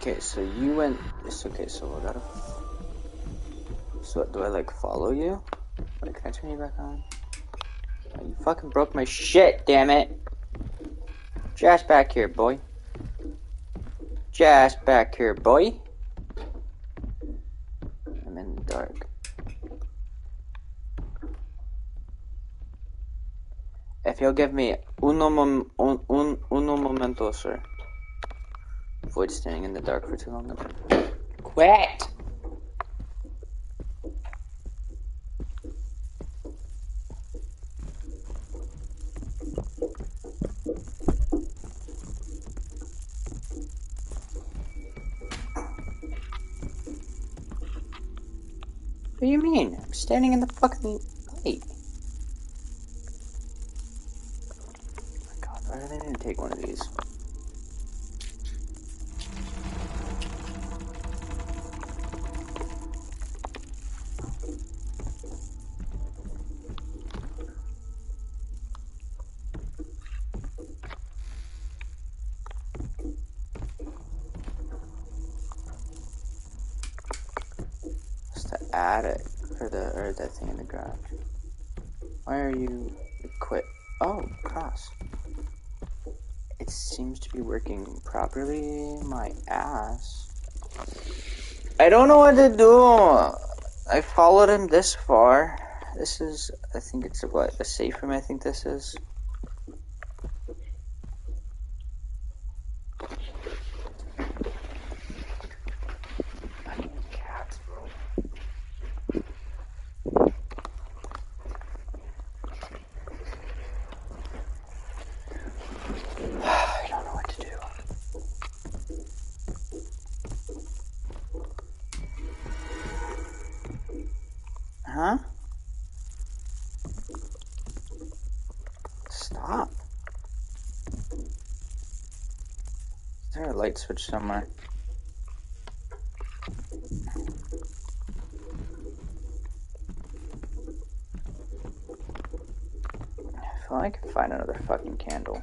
Okay, so you went. It's okay. So I gotta. So do I like follow you? Wait, can I turn you back on? Oh, you fucking broke my shit, damn it! Just back here, boy. Just back here, boy. I'm in the dark. If you'll give me uno momento, sir. Avoid standing in the dark for too long. Quit! What do you mean? I'm standing in the fucking light. Oh my god, why did I didn't take one of these? Attic for that thing in the garage. Why are you quit? Oh, cross. It seems to be working properly. My ass. I don't know what to do. I followed him this far. This is, I think it's what, a safe room. I think this is. I don't know what to do. Huh? Stop. Is there a light switch somewhere? I feel like I can find another fucking candle.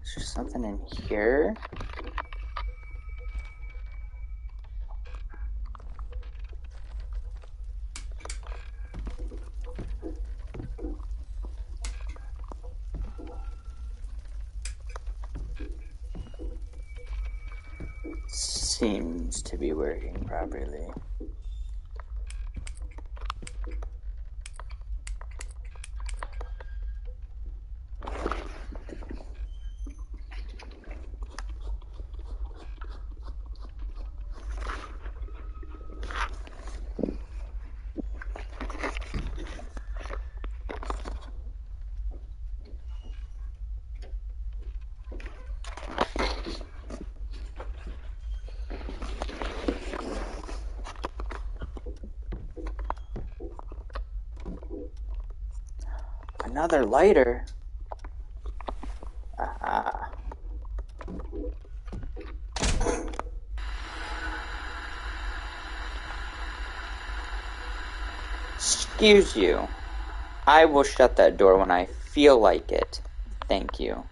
Is there something in here? Seems to be working properly. Another lighter? Aha. Excuse you. I will shut that door when I feel like it. Thank you.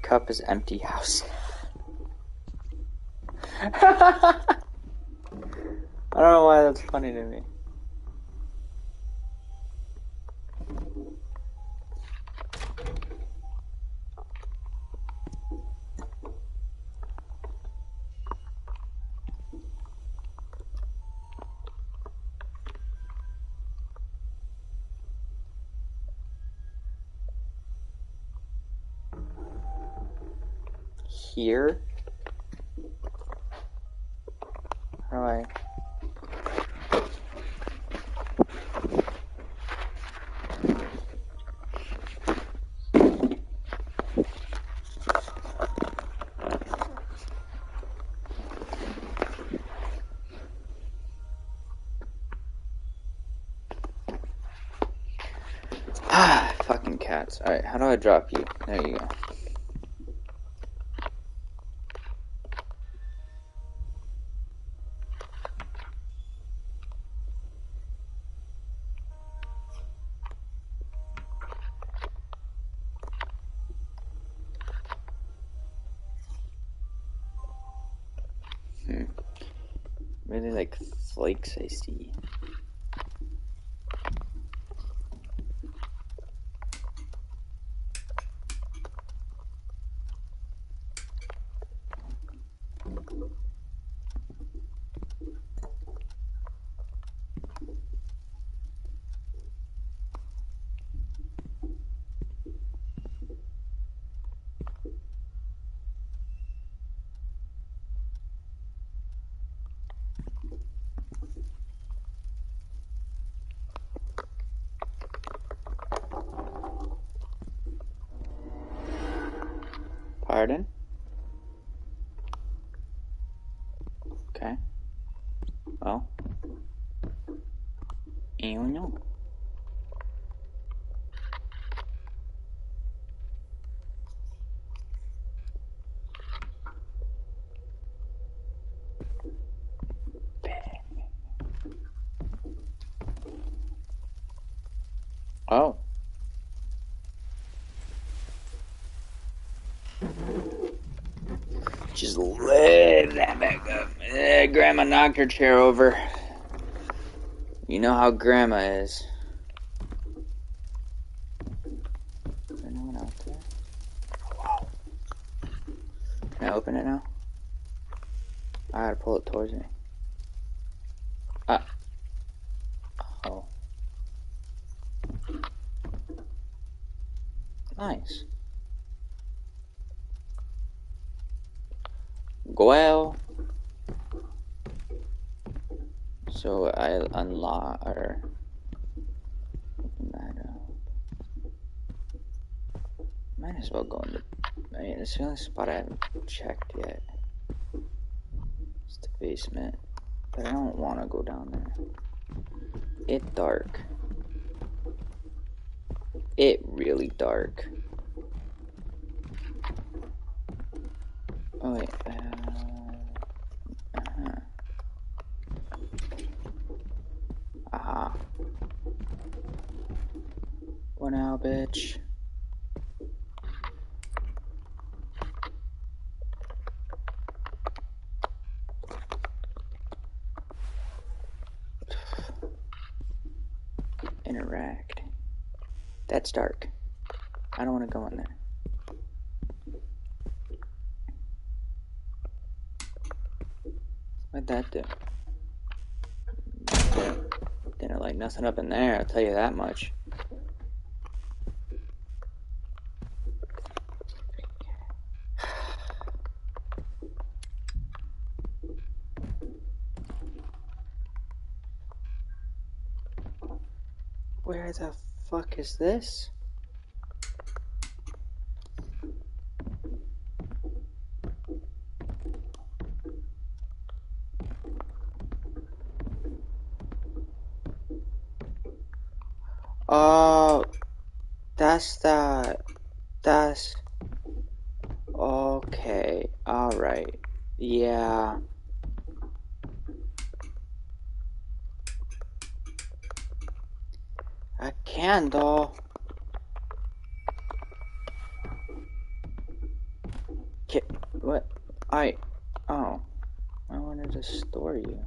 Cup is empty house. I don't know why that's funny to me. Here? How do I... Fucking cats. Alright, how do I drop you? There you go. Really like flakes I see. Pardon? Okay. Well. You know. Oh. Just lift that back up. Grandma knocked her chair over. You know how Grandma is. Is there anyone out there? Wow. Can I open it now? I gotta pull it towards me. Oh. Nice. Well. So I unlock or open that up. Might as well go in the. I mean, it's the only spot I haven't checked yet. It's the basement, but I don't want to go down there. It's dark. It really dark. Oh wait. Aha. What now, bitch? Interact. That's dark. I don't want to go in there. What'd that do? Didn't like nothing up in there, I'll tell you that much. Where the fuck is this? Oh, that's that. That's okay. All right. Yeah. Candle. What? Oh. I wanted to store you.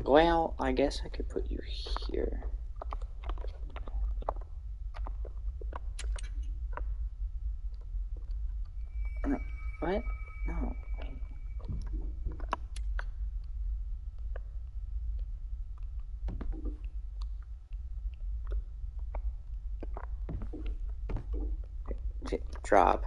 Well, I guess I could put you here. No, what? No. Drop.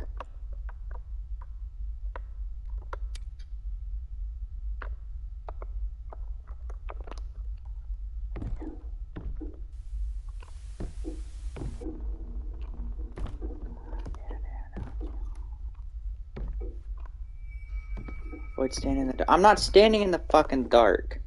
Avoid standing in the dark. I'm not standing in the fucking dark.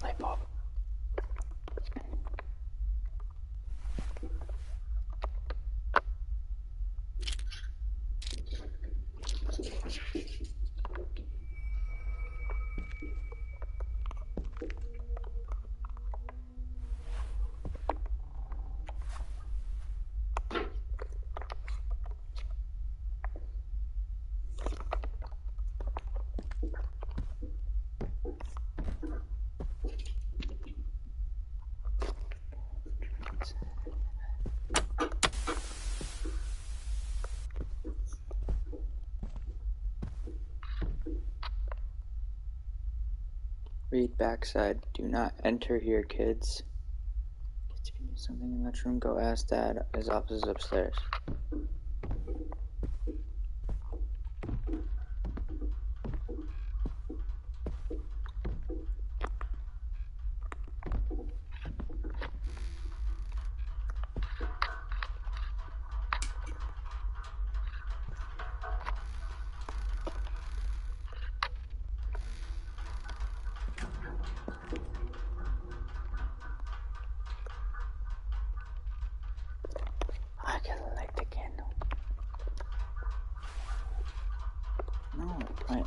Light bulb. Read backside. Do not enter here, kids. Kids, if you need something in that room, go ask Dad. His office is upstairs. I can light the candle. No, wait.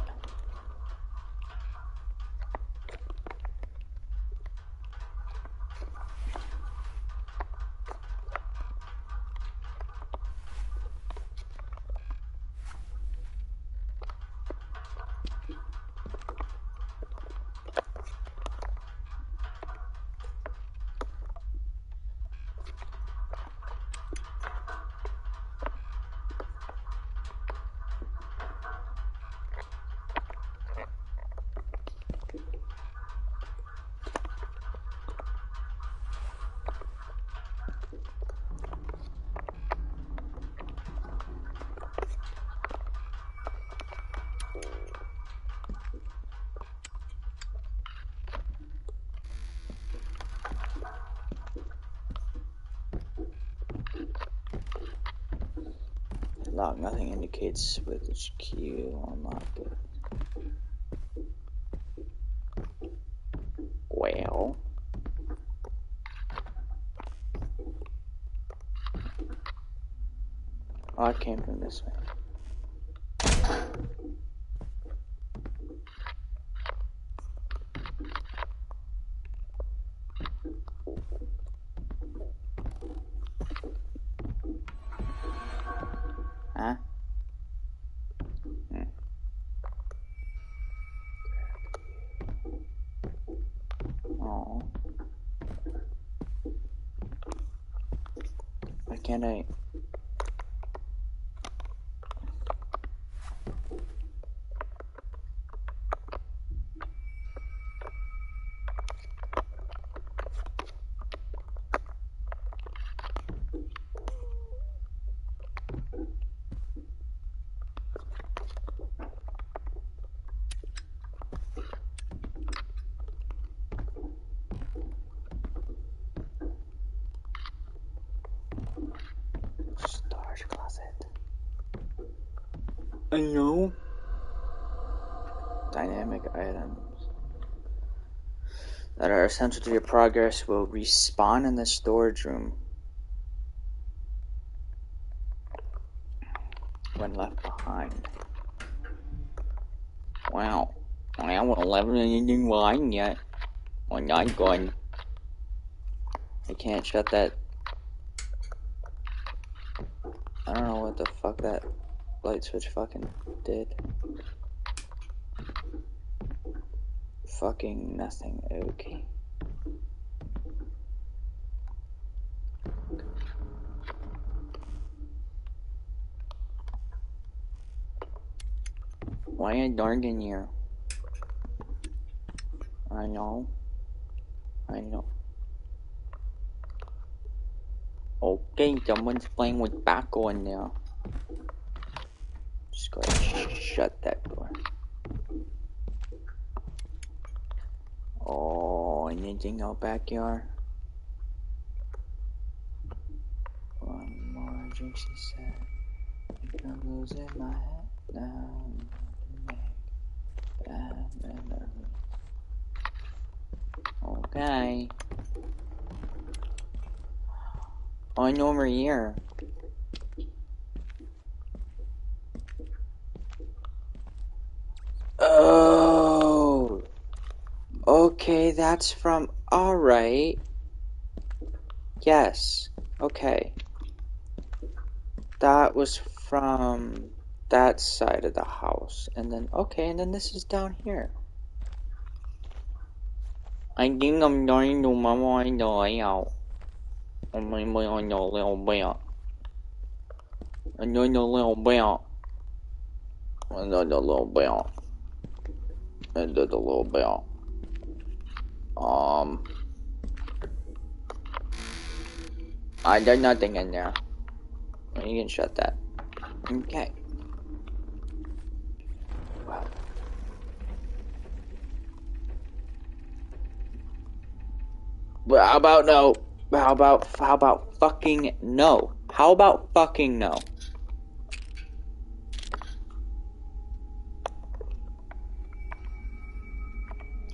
Lock. Nothing indicates which key will unlock it. Well. Oh, it came from this way. Huh? Oh. Why can't I? Storage closet. I know. Dynamic items. that are essential to your progress will respawn in the storage room when left behind. Wow. I haven't left anything behind yet. Well, not good. I can't shut that. I don't know what the fuck that light switch fucking did. Fucking nothing. Okay. Why is it dark in here? I know. Okay, someone's playing with tobacco in there. Just go ahead and shut that door. Oh, anything out backyard? One more drink, she said. I think I'm losing my head now. Okay. On over here. Oh. Okay, that's from. Alright. Yes. Okay. That was from that side of the house. And then, okay, and then this is down here. I think I'm going to mama in the layout. I'm going to on the little bit. Another little bit. Another little bit. Another little bit. There's nothing in there. You can shut that. Okay. Wow. But how about no? How about fucking no? How about fucking no?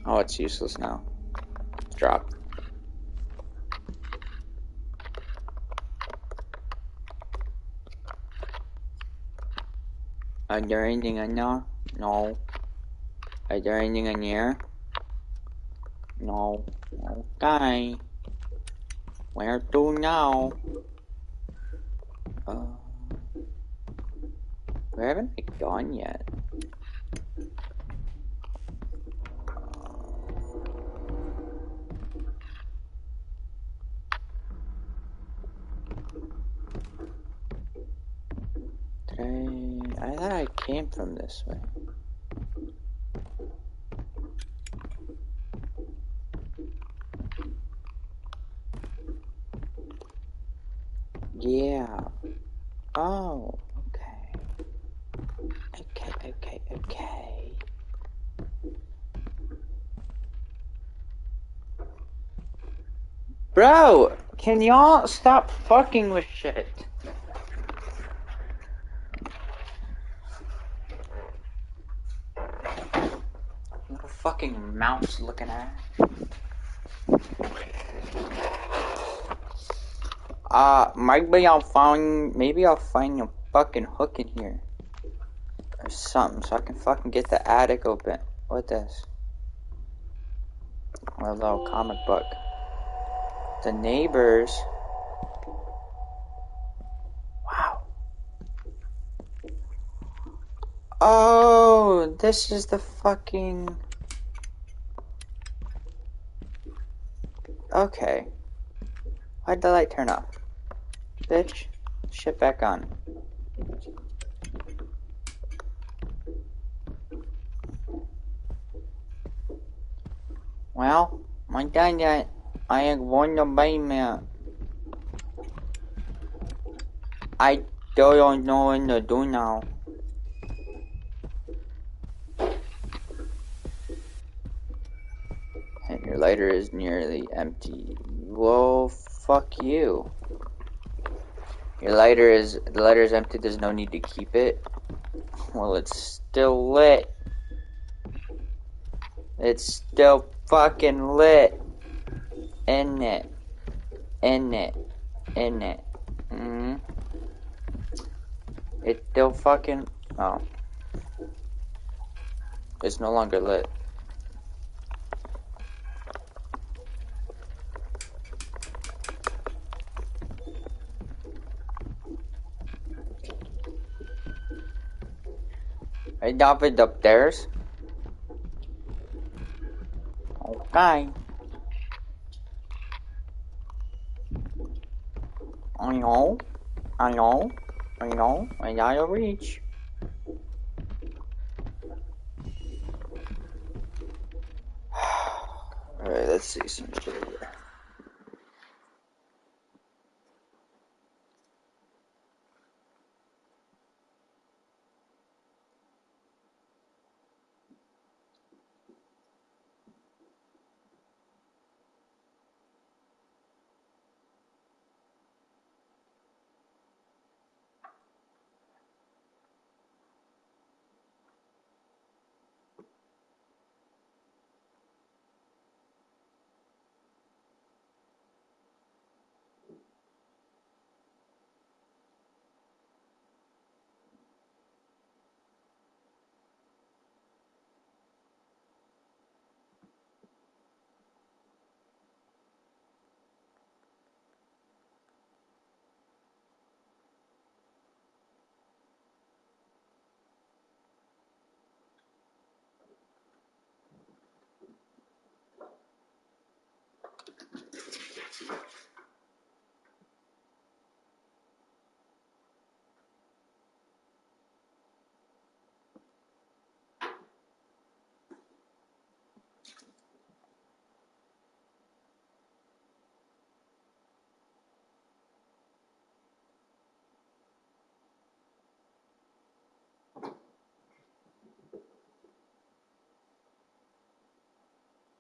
Oh, it's useless now. Drop. Is there anything in there? No. Is there anything in here? No. Okay. Where to now? Where haven't I gone yet? I thought I came from this way. Yeah. Oh, okay. Okay. Bro, can y'all stop fucking with shit? Little fucking mouse looking at. Maybe I'll find a fucking hook in here. Or something, so I can fucking get the attic open. What this? A little comic book. The neighbors. Wow. Oh, this is the fucking... Okay. Why'd the light turn off? Bitch, shit back on. Well, my dad, I am going to buy me. I don't know what to do now. And your lighter is nearly empty. Well, fuck you. The lighter is empty, there's no need to keep it. Well, it's still lit. It's still fucking lit. In it. In it. In it. Mm-hmm. It's still fucking... Oh. It's no longer lit. Hey, David upstairs. Okay. I know. I know. I know. I gotta reach. Alright, let's see some shit here.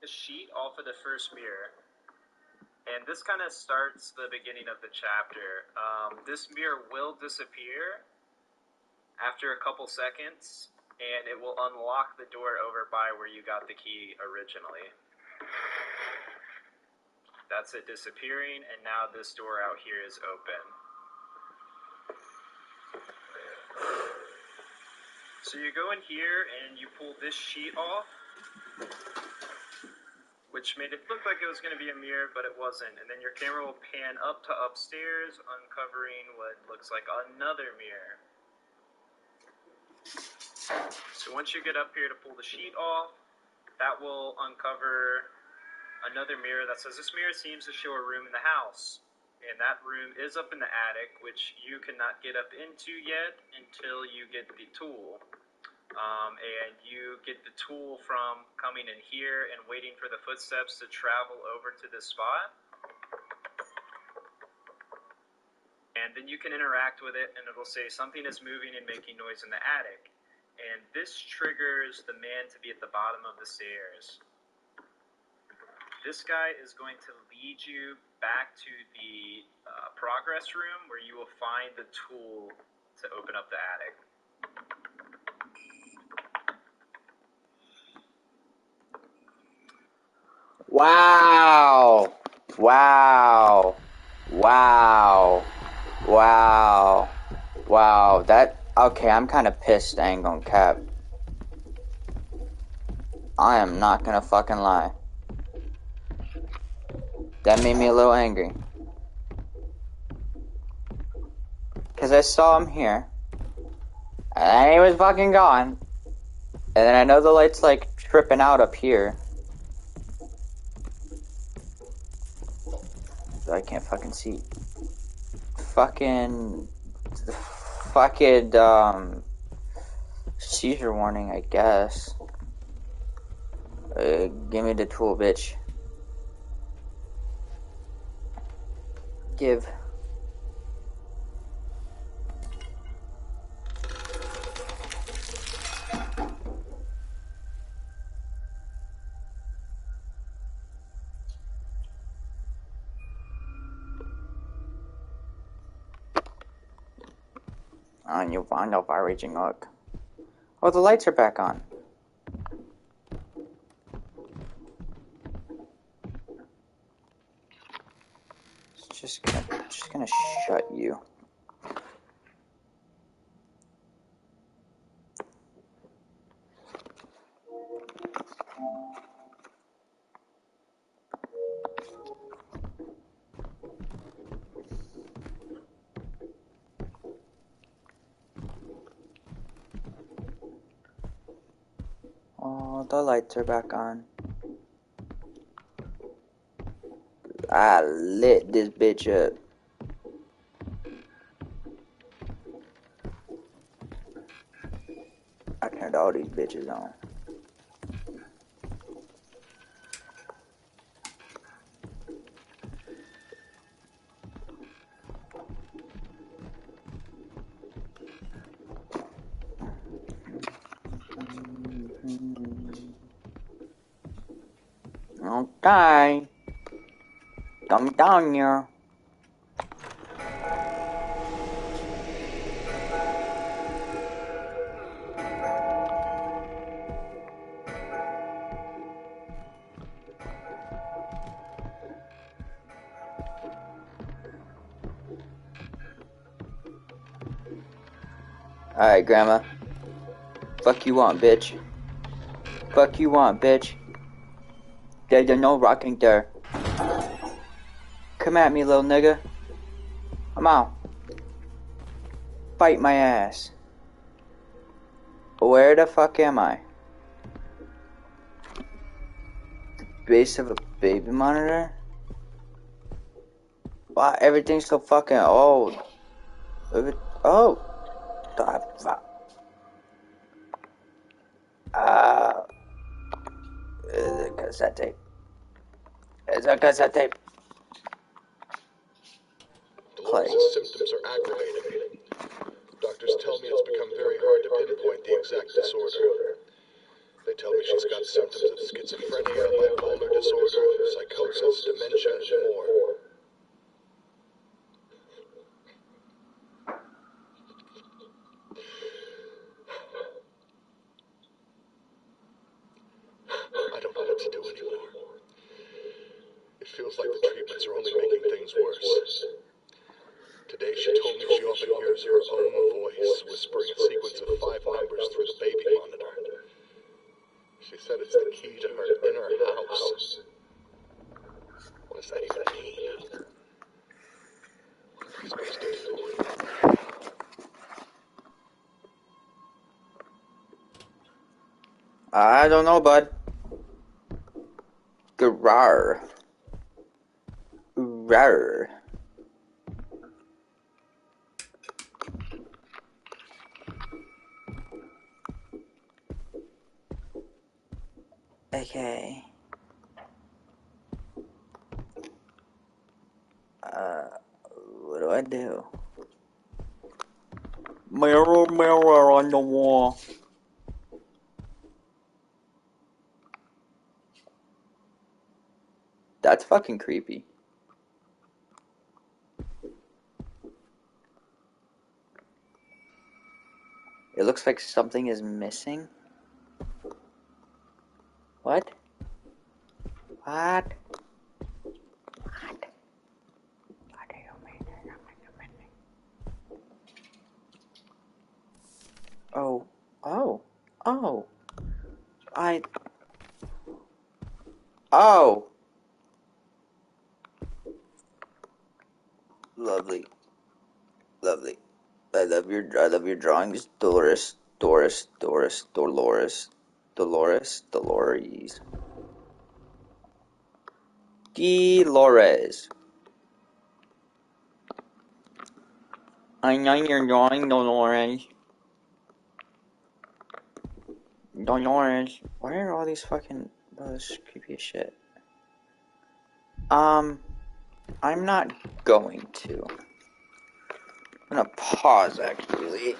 A sheet off of the first mirror, and this kind of starts the beginning of the chapter. This mirror will disappear after a couple seconds, and it will unlock the door over by where you got the key originally. That's it disappearing, and now this door out here is open. So you go in here and you pull this sheet off, which made it look like it was going to be a mirror, but it wasn't. And then your camera will pan up to upstairs, uncovering what looks like another mirror. So once you get up here to pull the sheet off, that will uncover another mirror that says, this mirror seems to show a room in the house. And that room is up in the attic, which you cannot get up into yet until you get the tool. And you get the tool from coming in here and waiting for the footsteps to travel over to this spot. And then you can interact with it, and it'll say something is moving and making noise in the attic. And this triggers the man to be at the bottom of the stairs. This guy is going to lead you back to the progress room, where you will find the tool to open up the attic. Wow. Wow. Wow. Wow. Wow. That... Okay, I'm kind of pissed, I ain't gonna cap. I am not gonna fucking lie. That made me a little angry. Because I saw him here. And then he was fucking gone. And then I know the light's like tripping out up here. I can't fucking see. Fucking seizure warning, I guess. Give me the tool, bitch. Give. And you find out by reaching hook. Oh, the lights are back on. Just gonna shut you. Oh, the lights are back on. I lit this bitch up. I turned all these bitches on. Okay. Come down here. Alright, Grandma. Fuck you want, bitch. Fuck you want, bitch. There's no rocking there. Come at me, little nigga. Come on. Fight my ass. Where the fuck am I? The base of a baby monitor? Wow, everything's so fucking old. Oh. The fuck. It's a cassette tape. It's a cassette tape. Play. Dolores' symptoms are aggravating. Doctors tell me it's become very hard to pinpoint the exact disorder. They tell me she's got symptoms of schizophrenia, bipolar disorder, psychosis, dementia, and more. I don't know what to do anymore. It feels like the treatments are only making things worse. Today she told me she often hears her own voice whispering a sequence of 5 numbers through the baby monitor. She said it's the key to her inner house. What does that even mean? What am I supposed to do? I don't know, bud. Rawr. Rawr. Okay. What do I do? Mirror, mirror on the wall. That's fucking creepy. It looks like something is missing. What? What? What? What do you mean? Oh. Oh. Oh. Oh. Lovely. Lovely. I love your drawings, Dolores. Dolores. Dolores. I know you're drawing, Dolores. Dolores. Why are all these fucking... Oh, this is creepy as shit. I'm not going to. I'm gonna pause, actually.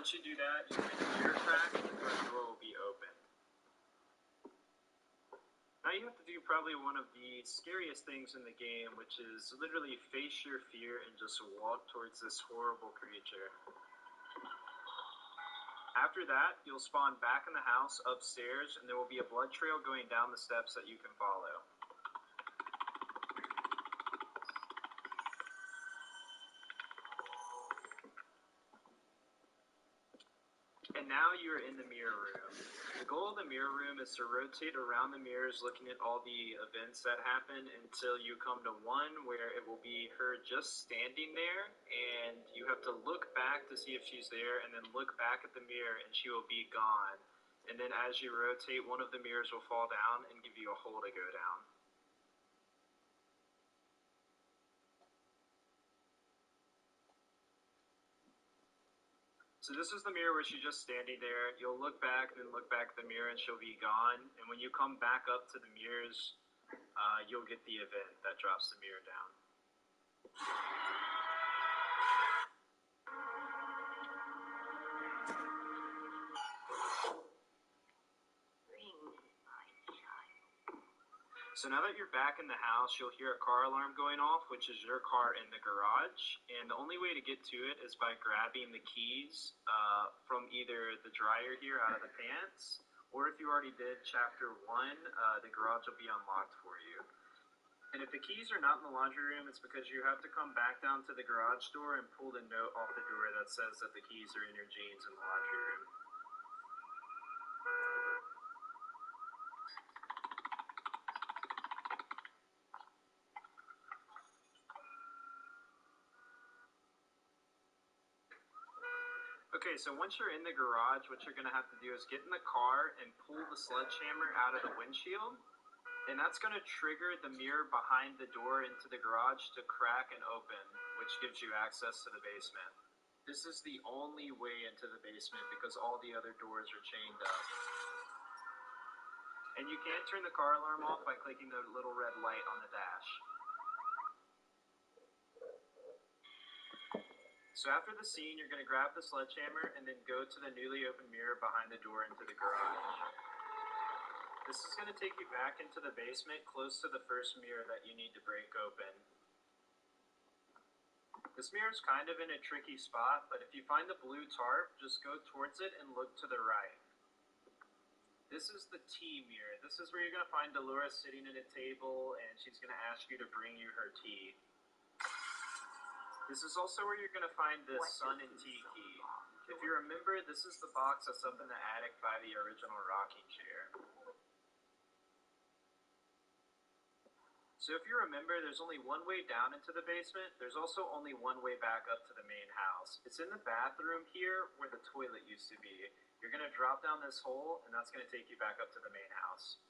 once you do that, you hit the mirror crack and the front door will be open. Now you have to do probably one of the scariest things in the game, which is literally face your fear and just walk towards this horrible creature. After that, you'll spawn back in the house upstairs, and there will be a blood trail going down the steps that you can follow. And now you're in the mirror room. The goal of the mirror room is to rotate around the mirrors looking at all the events that happen until you come to one where it will be her just standing there, and you have to look back to see if she's there, and then look back at the mirror and she will be gone. And then as you rotate, one of the mirrors will fall down and give you a hole to go down. So this is the mirror where she's just standing there. You'll look back and then look back at the mirror and she'll be gone. And when you come back up to the mirrors, you'll get the event that drops the mirror down. So now that you're back in the house, you'll hear a car alarm going off, which is your car in the garage. And the only way to get to it is by grabbing the keys from either the dryer here out of the pants, or if you already did chapter 1, the garage will be unlocked for you. And if the keys are not in the laundry room, it's because you have to come back down to the garage door and pull the note off the door that says that the keys are in your jeans in the laundry room. Okay, so once you're in the garage, what you're going to have to do is get in the car and pull the sledgehammer out of the windshield. And that's going to trigger the mirror behind the door into the garage to crack and open, which gives you access to the basement. This is the only way into the basement because all the other doors are chained up. And you can turn the car alarm off by clicking the little red light on the dash. So after the scene, you're going to grab the sledgehammer and then go to the newly opened mirror behind the door into the garage. This is going to take you back into the basement close to the first mirror that you need to break open. This mirror is kind of in a tricky spot, but if you find the blue tarp, just go towards it and look to the right. This is the tea mirror. This is where you're going to find Dolores sitting at a table and she's going to ask you to bring you her tea. This is also where you're going to find the sun and tea key. If you remember, this is the box that's up in the attic by the original rocking chair. So if you remember, there's only one way down into the basement. There's also only one way back up to the main house. It's in the bathroom here where the toilet used to be. You're going to drop down this hole, and that's going to take you back up to the main house.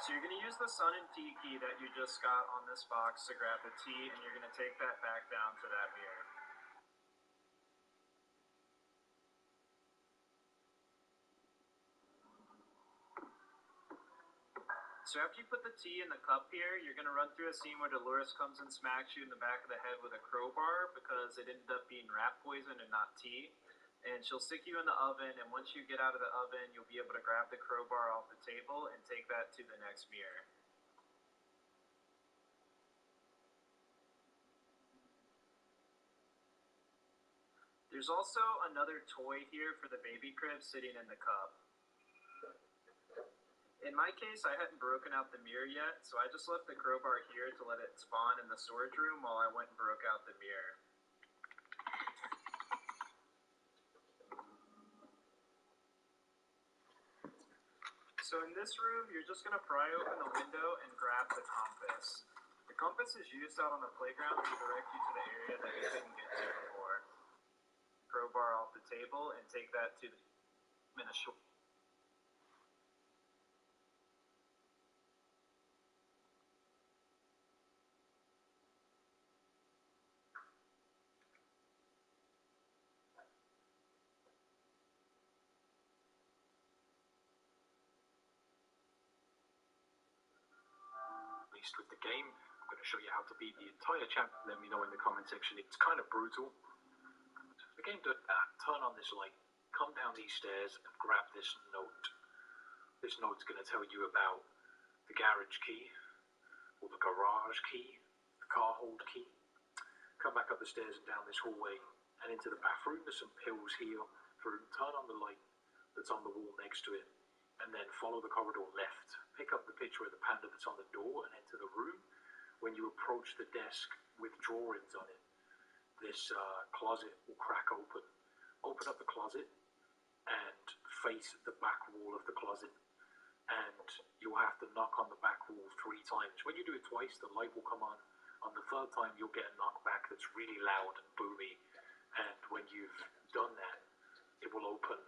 So you're going to use the sun and tea key that you just got on this box to grab the tea, and you're going to take that back down to that mirror. So after you put the tea in the cup here, you're going to run through a scene where Dolores comes and smacks you in the back of the head with a crowbar because it ended up being rat poison and not tea. And she'll stick you in the oven, and once you get out of the oven, you'll be able to grab the crowbar off the table and take that to the next mirror. There's also another toy here for the baby crib sitting in the cup. In my case, I hadn't broken out the mirror yet, so I just left the crowbar here to let it spawn in the storage room while I went and broke out the mirror. So in this room, you're just going to pry open the window and grab the compass. The compass is used out on the playground to direct you to the area that you couldn't get to before. Crowbar off the table and take that to the short. With the game, I'm going to show you how to beat the entire chapter. Let me know in the comment section. It's kind of brutal. The game does that. Turn on this light, come down these stairs, and grab this note. This note's going to tell you about the garage key, or the garage key, the car hold key. Come back up the stairs and down this hallway and into the bathroom. There's some pills here. Turn on the light that's on the wall next to it, and then follow the corridor left. Pick up the picture of the panda that's on the door and enter the room. When you approach the desk with drawings on it, this closet will crack open. Open up the closet and face the back wall of the closet, and you'll have to knock on the back wall 3 times. When you do it twice, the light will come on. On the 3rd time, you'll get a knockback that's really loud and boomy, and when you've done that, it will open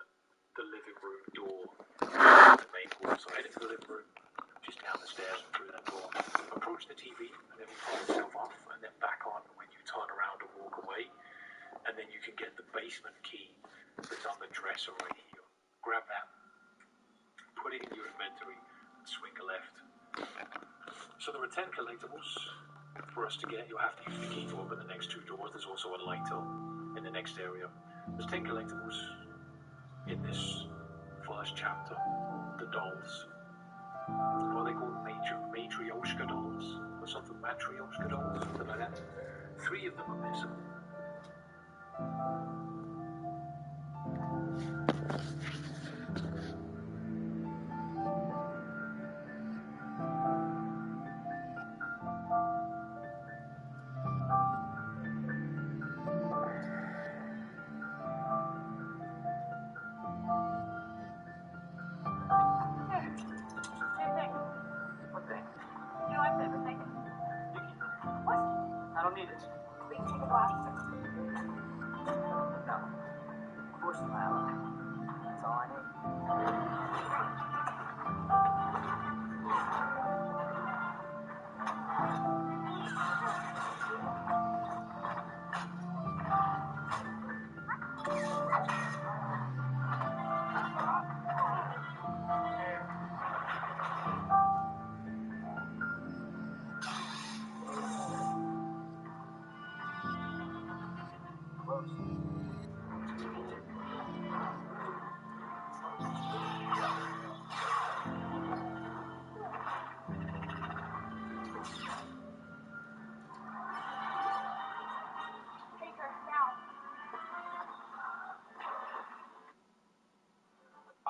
the living room door, the main wall. So head into the living room, just down the stairs and through that door. Approach the TV, and then pull yourself off, and then back on when you turn around and walk away. And then you can get the basement key that's on the dresser right here. Grab that, put it in your inventory, and swing a left. So there are 10 collectibles for us to get. You'll have to use the key to open the next 2 doors. There's also a lighter in the next area. There's 10 collectibles in this first chapter. The dolls. What are they called? Matryoshka dolls? Or something? Matryoshka dolls? Something like that. 3 of them are missing. I don't need it. We can take a glass. No. Of course not. That's all I need.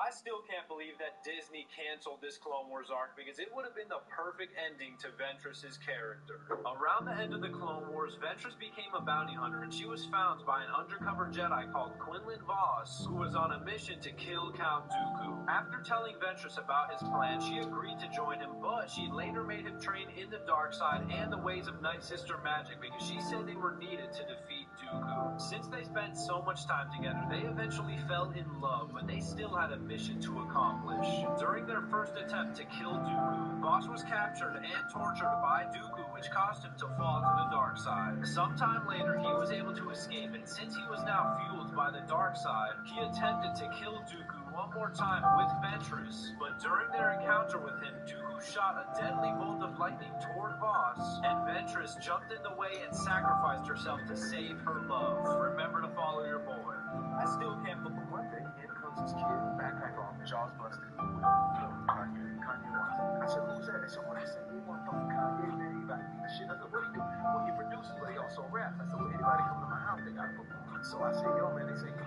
I still can't believe that Disney canceled this Clone Wars arc because it would have been the perfect ending to Ventress's character. Around the end of the Clone Wars, Ventress became a bounty hunter, and she was found by an undercover Jedi called Quinlan Vos, who was on a mission to kill Count Dooku. After telling Ventress about his plan, she agreed to join him, but she later made him train in the dark side and the ways of Night Sister magic because she said they were needed to defeat Dooku. Since they spent so much time together, they eventually fell in love, but they still had a mission to accomplish. During their first attempt to kill Dooku, Vos was captured and tortured by Dooku, which caused him to fall to the dark side. Sometime later, he was able to escape, and since he was now fueled by the dark side, he attempted to kill Dooku one more time with Ventress. But during their encounter with him, Dooku shot a deadly bolt of lightning toward Vos, and Ventress jumped in the way and sacrificed herself to save her love. Remember to follow your boy. I still can't look at one day. In comes this kid, backpack off, jaws busted. Kanye West. I said, who's that? They said, what? I said, he want fucking Kanye, man. He about to beat the shit out of what he do? Well, he produces, but he also raps. I said, well, anybody come to my house, they gotta perform. So I said, yo, man, they say, you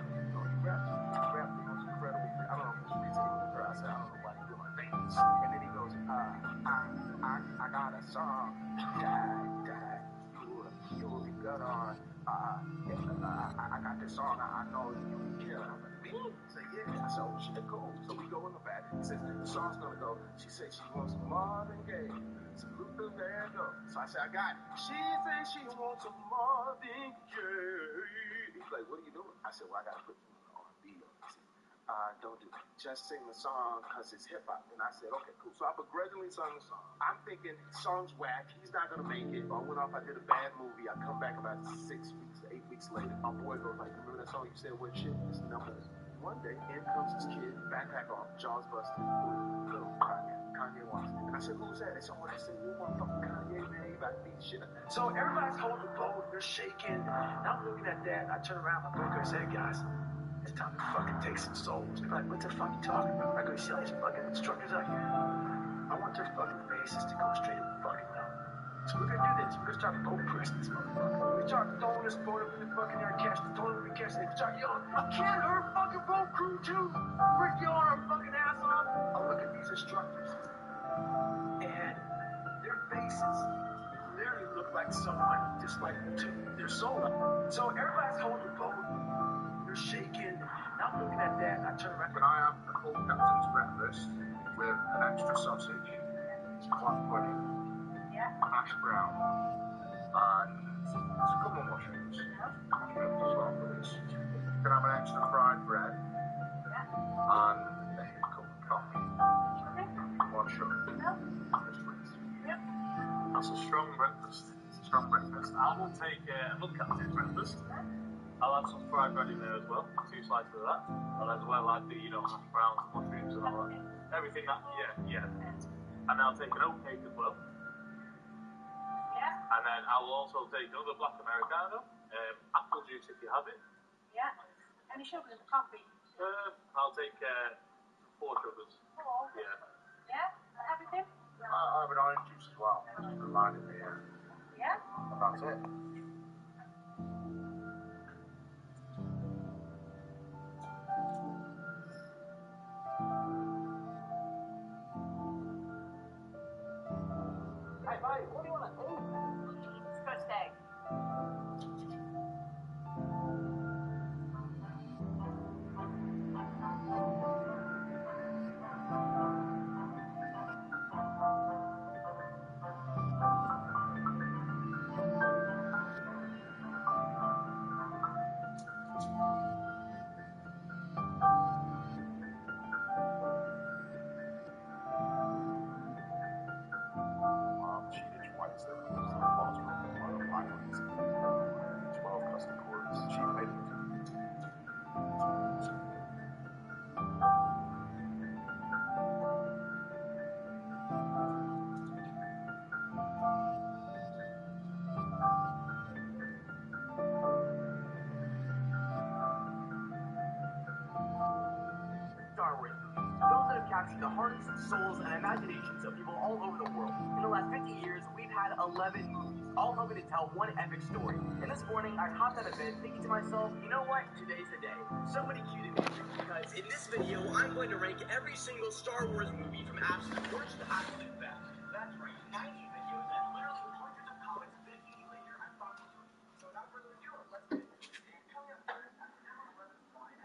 rap. You rap the most incredible. I don't know if it's reason with the girl. I said, I don't know why you do my things. And then he goes, I got a song. Die. You will be good on. I got this song. I know you can kill. I'm like, me? I said, yeah. I said, oh shit, cool. So we go in the back. He says, the song's gonna go. She said she wants Marvin Gaye. Salute the band go. So I said, I got it. She says she wants a Marvin Gaye. He's like, what are you doing? I said, well, I gotta put you on R&B. He said, don't do that. Just sing the song because it's hip hop. And I said, okay, cool. So I begrudgingly sung the song. I'm thinking, song's whack. He's not gonna make it. I went off, I did a bad movie. I come back about 6 weeks, 8 weeks later. My boy goes like, remember that song you said, what shit? It's number 1 one day, in comes this kid, backpack off, jaws busted, little Kanye West. And I said, who's that? They said, oh, that's the new motherfucking Kanye, man. He about to beat the shit up. So everybody's holding the boat, they're shaking. And I'm looking at that. I turn around, my broker, I said, hey, guys, it's time to fucking take some souls. They're like, what the fuck you talking about? I go, you see all these fucking instructors out here? I want their fucking faces to go straight up fucking down. So we're gonna do this. We're gonna start boat pressing this motherfucker. We start throwing this boat up in the fucking air, catch the toilet, we catch it. We start yelling, I can't hurt fucking boat crew too. We're yelling our fucking ass off. I look at these instructors, and their faces literally look like someone just like took their soul out. So everybody's holding the boat, they're shaking. And I'm looking at that, and I turn around. Can I have a full captain's breakfast with an extra sausage, cloth pudding, hash brown, and a couple of mushrooms? Mushrooms as well, please. Can I have an extra fried bread? And a cup of coffee. One sugar. Yes, please. That's a strong breakfast. It's a strong breakfast. I will take another captain's breakfast. I'll have some fried bread in there as well, 2 slices of that, and as well add the, hash browns, mushrooms and all that, everything that, yeah. And I'll take an oat cake as well. And then I will also take another black Americano, apple juice if you have it. Any sugar in the coffee? I'll take 4 sugars. 4? Yeah. Everything? I'll have an orange juice as well, just reminded me. Yeah. And that's it. Hey, buddy, what do you want to eat? First egg. Cheated twice. There was lost from islands, 12 custom cords. She made it. Star Wars movies. Those that have captured the hearts, souls, and imaginations of people all over the world. In the last 50 years, we've had 11 movies, all hoping to tell one epic story. And this morning, I hopped out of bed thinking to myself, you know what? Today's the day. Somebody cue the music, because in this video, I'm going to rank every single Star Wars movie from absolute worst to absolute best. That's right, 90 videos and literally hundreds of comments 50 later, I thought this was. So without further ado, let's get into it. Coming up first, at number 11,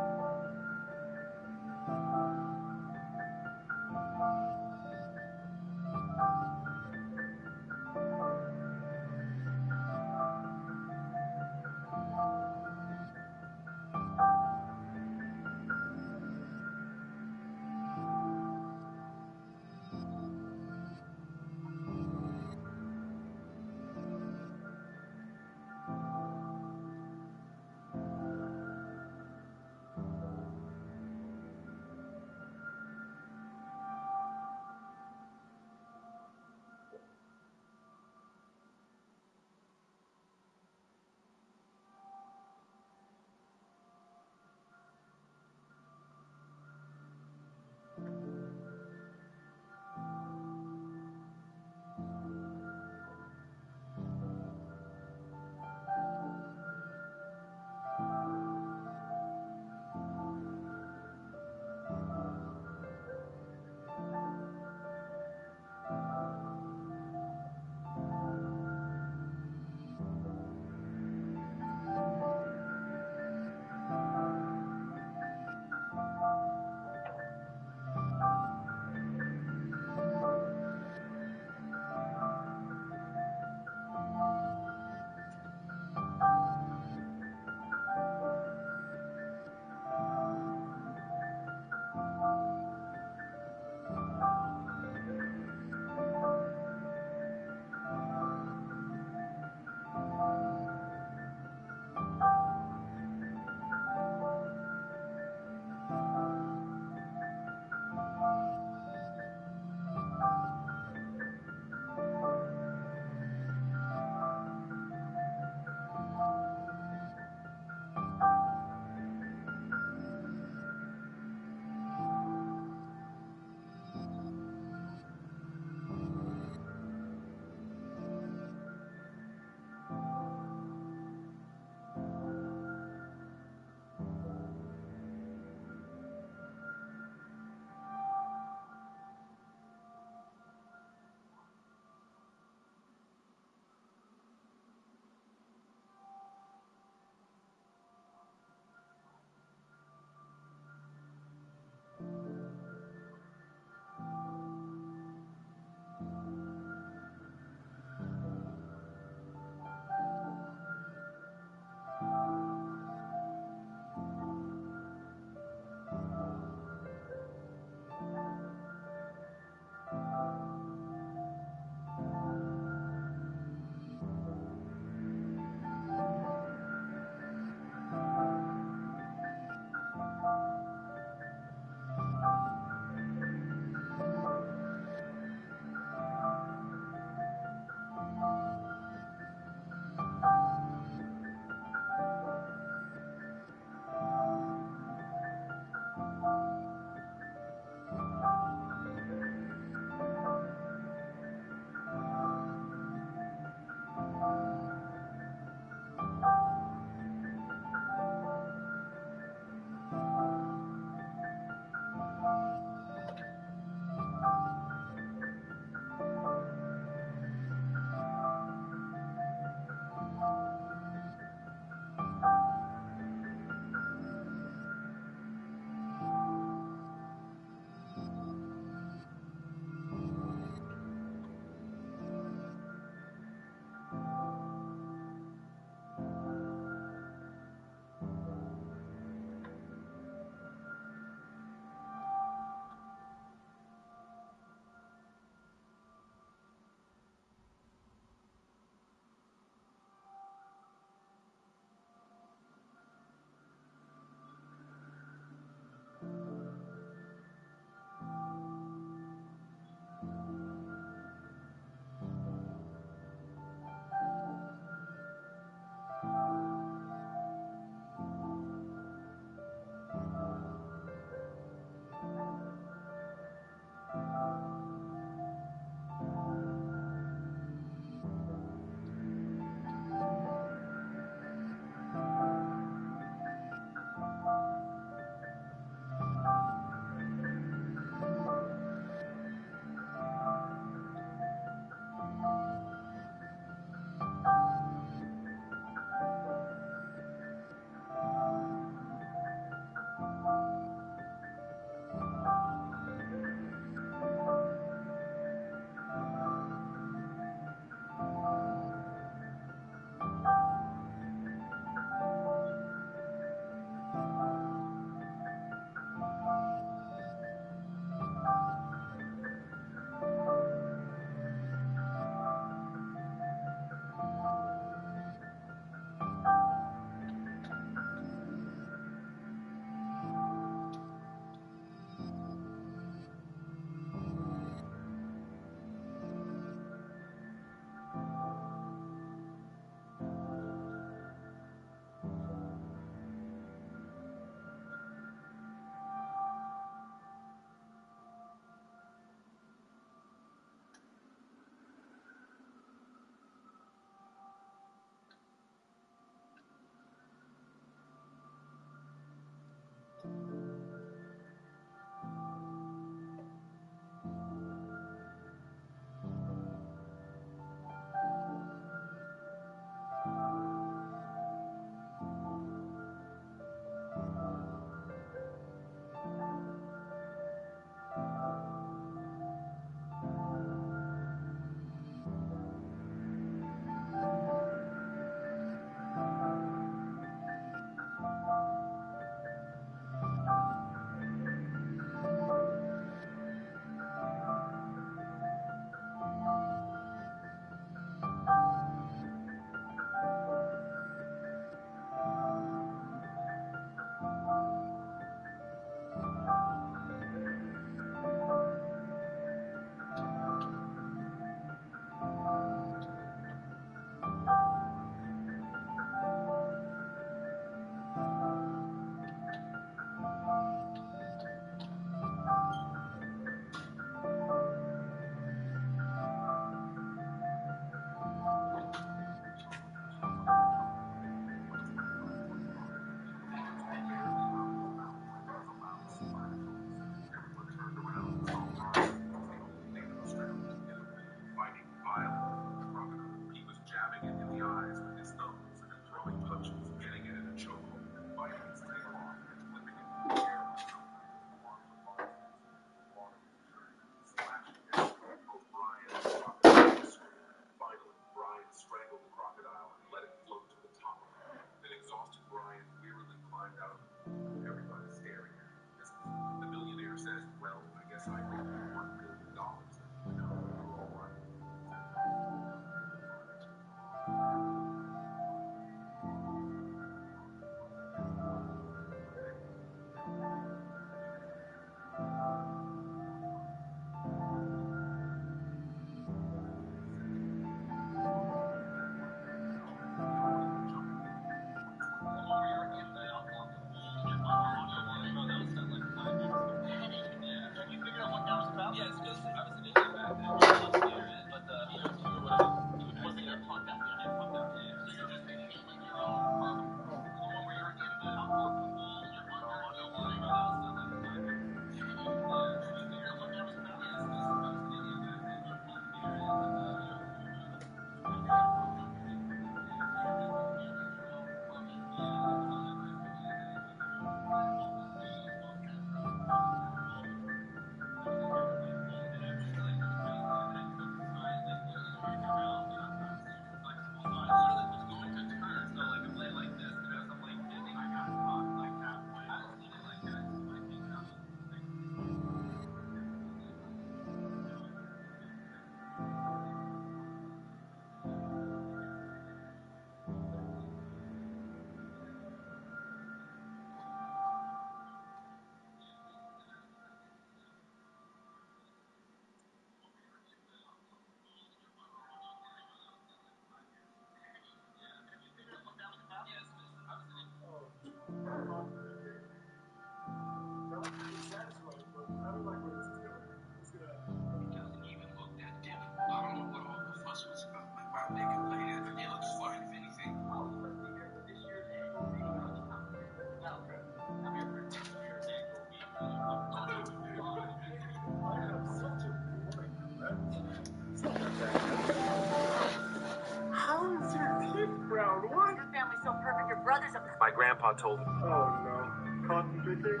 My grandpa told me. Oh no. Cotton picking?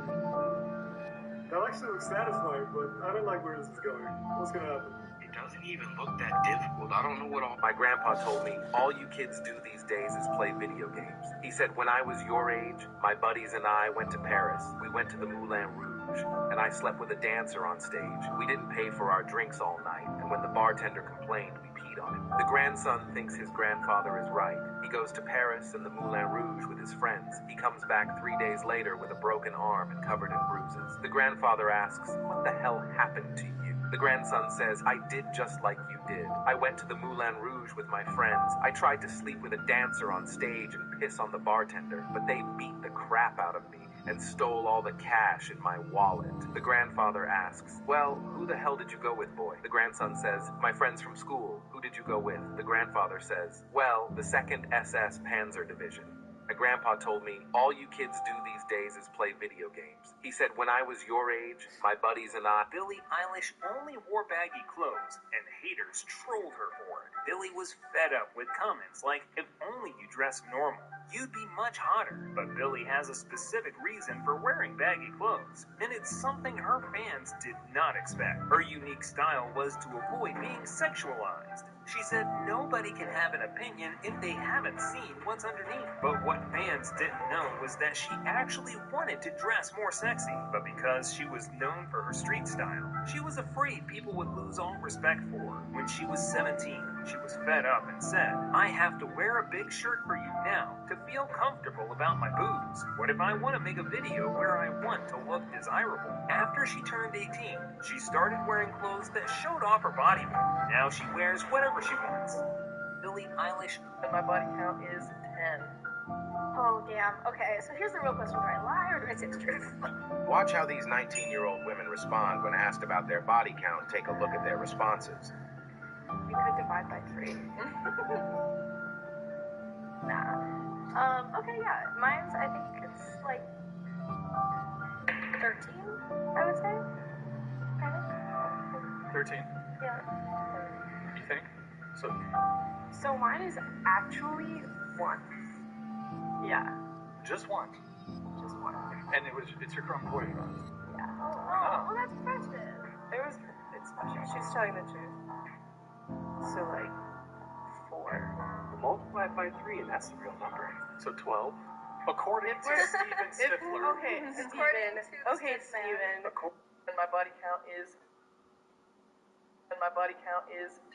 That actually looks satisfying, but I don't like where this is going. What's gonna happen? It doesn't even look that difficult. I don't know what all. My grandpa told me, all you kids do these days is play video games. He said, when I was your age, my buddies and I went to Paris. We went to the Moulin Rouge, and I slept with a dancer on stage. We didn't pay for our drinks all night, and when the bartender complained, we peed on him. The grandson thinks his grandfather is right. He goes to Paris and the Moulin Rouge with his friends. He comes back 3 days later with a broken arm and covered in bruises. The grandfather asks, what the hell happened to you? The grandson says, I did just like you did. I went to the Moulin Rouge with my friends. I tried to sleep with a dancer on stage and piss on the bartender, but they beat the crap out of me and stole all the cash in my wallet. The grandfather asks, well, who the hell did you go with, boy? The grandson says, my friends from school. Who did you go with? The grandfather says, well, the 2nd SS Panzer Division. My grandpa told me, all you kids do these days is play video games. He said, when I was your age, my buddies and I... Billie Eilish only wore baggy clothes, and haters trolled her for it. Billie was fed up with comments like, if only you dress normal, you'd be much hotter. But Billie has a specific reason for wearing baggy clothes, and it's something her fans did not expect. Her unique style was to avoid being sexualized. She said nobody can have an opinion if they haven't seen what's underneath. But what fans didn't know was that she actually wanted to dress more sexy. But because she was known for her street style, she was afraid people would lose all respect for her. When she was 17, she was fed up and said, I have to wear a big shirt for you now to feel comfortable about my boobs. What if I want to make a video where I want to look desirable? After she turned 18, she started wearing clothes that showed off her body more. Now she wears whatever she wants. Billie Eilish, and my body count is 10. Oh, damn. Okay, so here's the real question. Do I lie or do I say the truth? Watch how these 19-year-old women respond when asked about their body count. Take a look at their responses. We could divide by 3. Nah. Okay, yeah. Mine's, I think it's like 13, I would say. Kind of. 13. Yeah. You think? So mine is actually 1. Yeah. Just one. Just 1. And it's your current boyfriend. Yeah. Oh, well, that's precious. It's special. She's telling the truth. So, like, 4. Multiply it by 3, and that's the real number. So 12. According to Steven Stifler. Okay, Steven. Okay, Steven. And my body count is